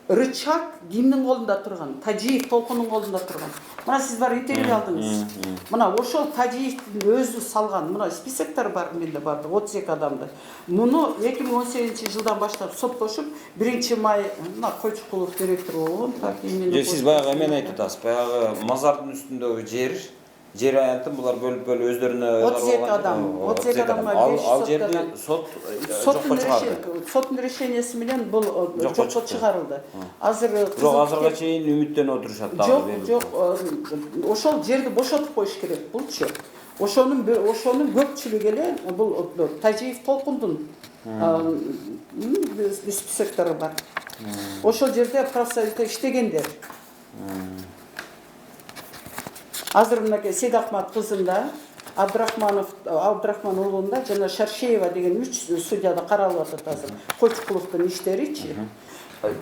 S3: рычаг кимдин колунда турган? Тажиев Толкундун колунда турган. Мына сиз бар интервью алдыңыз. Мына ошол Тажиевдин өзү салган. Мына списоктор бар менде барды 32 адамды. Муну 2018-жылдан баштап соттошуп 1-май мына Койчукулов директор болгон. Так именно.
S4: Сиз баягы эмен айтып атасыз. Баягы мазардын үстүндөгү жер аянтын булар бөлүп өздөрүнө
S3: 32 адам. 32 адамга 5
S4: ал жерди жокко чыгарды.
S3: Соттун решениясы менен бул жокко чыгарылды.
S4: Азырга чейин үмүттөнүп отурушат дагы.
S3: Жок, ошол жерди бошотуп коюш керек булчу. Ошонун көпчүлүгү эле бул Тажиев Толкундун списоктору бар. Ошол жерде профсоюзда иштегендер. Азыр мынакей Сейдахмат кызында, Абдрахман уулунда жана Шаршеева деген 3 судьяда каралып атат азыр. Койчукуловдун иштеричи.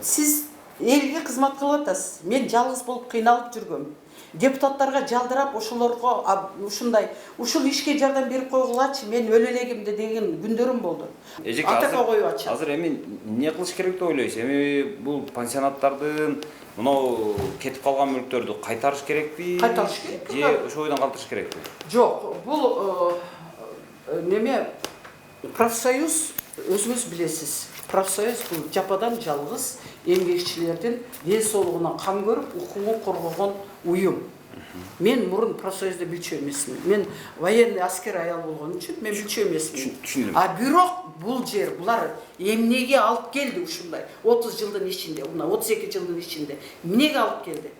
S3: Сиз элге кызмат кылып атасыз. Мен жалгыз болуп кыйналып жүргөм. Депутаттарга жалдырап ошолорго ушул ишке жардам берип койгулачы, мен өлө элегимди деген күндөрүм болду. Атака коюп атышат.
S4: Азыр эми эмне кылыш керек деп ойлойсуз? Эми бул пансионаттардын мынау кетип калган мүлктөрдү кайтарыш керекпи?
S3: Кайтарыш керек.
S4: Же ошол бойдон калтырыш керекпи?
S3: Жок, бул неме профсоюз өзүңүз билесиз. Профсоюз бул жападан жалгыз эмгекчилердин ден соолугуна кам көрүп, укугун коргогон уюм. Мен мурун профсоюзда билчү эмесмин. Мен военный аскер аял болгон үчүн мен билчү эмесмин.
S4: Түшүндүм.
S3: А бирок бул жер булар эмнеге алып келди ушундай 30 жылдын ичинде, мына 32 жылдын ичинде эмнеге алып келди?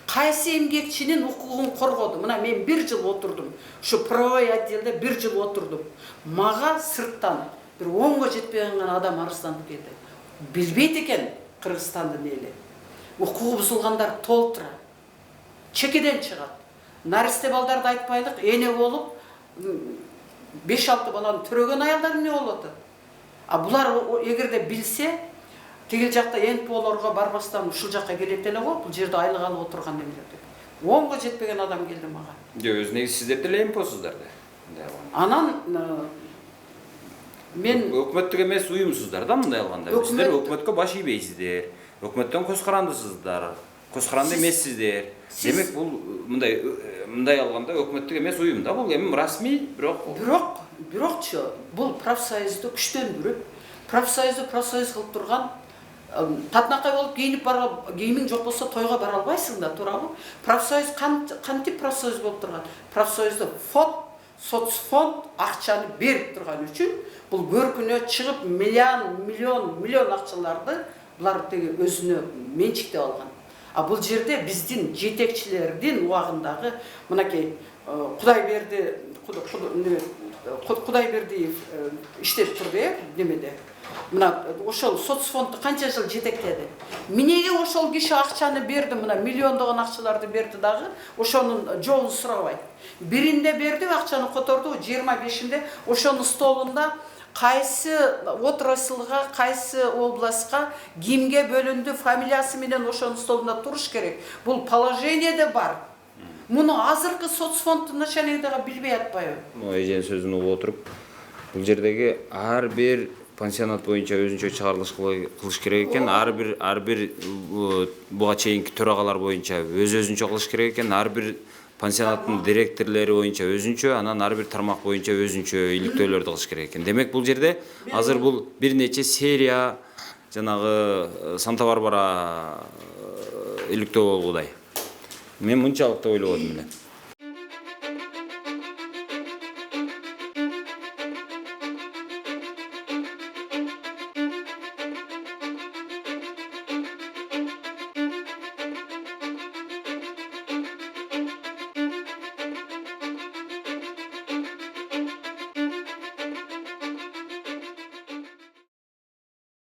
S3: Кайсы эмгекчинин укугун коргоду? Мына мен 1 жыл отурдум. Ушу правовой отделде 1 жыл отурдум. Мага сырттан бир 10го жетпеген адам арызданып келди. Билбейт экен Кыргызстандын эли. Укугу бузулгандар толуп турат. Чекеден чыгат. Наристе балдарды айтпайлык, эне болуп 5-6 баланы төрөгөн аялдар эмне болуп атат? А булар эгерде билсе, тигил жакта НПОлорго барбастан ушул жакка келет эле го, бул жерде айлык алып отурган эмелерди. 10го жетпеген адам келди мага.
S4: Жок, өзүнө сиздер деле НПОсуздар да.
S3: Анан мен
S4: өкмөттүк эмес уюмсуздар да мындай алганда. Сиздер өкмөткө баш ийбейсиздер. Өкмөттөн көз карандысыздар. Көз каранды эмессиздер. Демек бул мындай алганда өкмөттүк эмес уюм да, бул эми расмий,
S3: бирокчу бул профсоюзду күчтөндүрүп, профсоюз кылып турган татнакай болуп кийимиң жок болсо тойго бара албайсың да, туурабы? Профсоюз кантип профсоюз болуп турган? Профсоюзду фонд соцфонд акчаны берип турган үчүн бул көркүнө чыгып миллион акчаларды булар теги өзүнө менчиктеп алган. А бул жерде биздин жетекчилердин убагындагы мынакей Кудайбердиев иштеп турду немеде. Мына ошол соцфондду канча жыл жетектеди. Эмнеге ошол киши акчаны берди, мына миллиондогон акчаларды берди дагы, ошонун жообун сурабайт. Биринде берди, акчаны которду, 25-inde ошонун столунда кайсы отраслга, кайсы областка кимге бөлүндү, фамилиясы менен ошонун столунда туруш керек. Бул положениеде бар. Муну азыркы соцфонддун начальниги дагы билбей атпайбы?
S6: Эженин сөзүн угуп отуруп, бул жердеги ар бир пансионат боюнча өзүнчө чыгарылыш кылыш керек экен. Ар бир буга чейинки төрагалар боюнча өзүнчө кылыш керек экен. Ар бир пансионаттын директорлори боюнча өзүнчө, анан ар бир тармак боюнча өзүнчө иликтөөлөрдү кылыш керек экен. Демек бул жерде азыр бул бир нече серия жанагы Санта-Барбара иликтөө болгудай. Мен мынчалык деп ойлоп атам эле.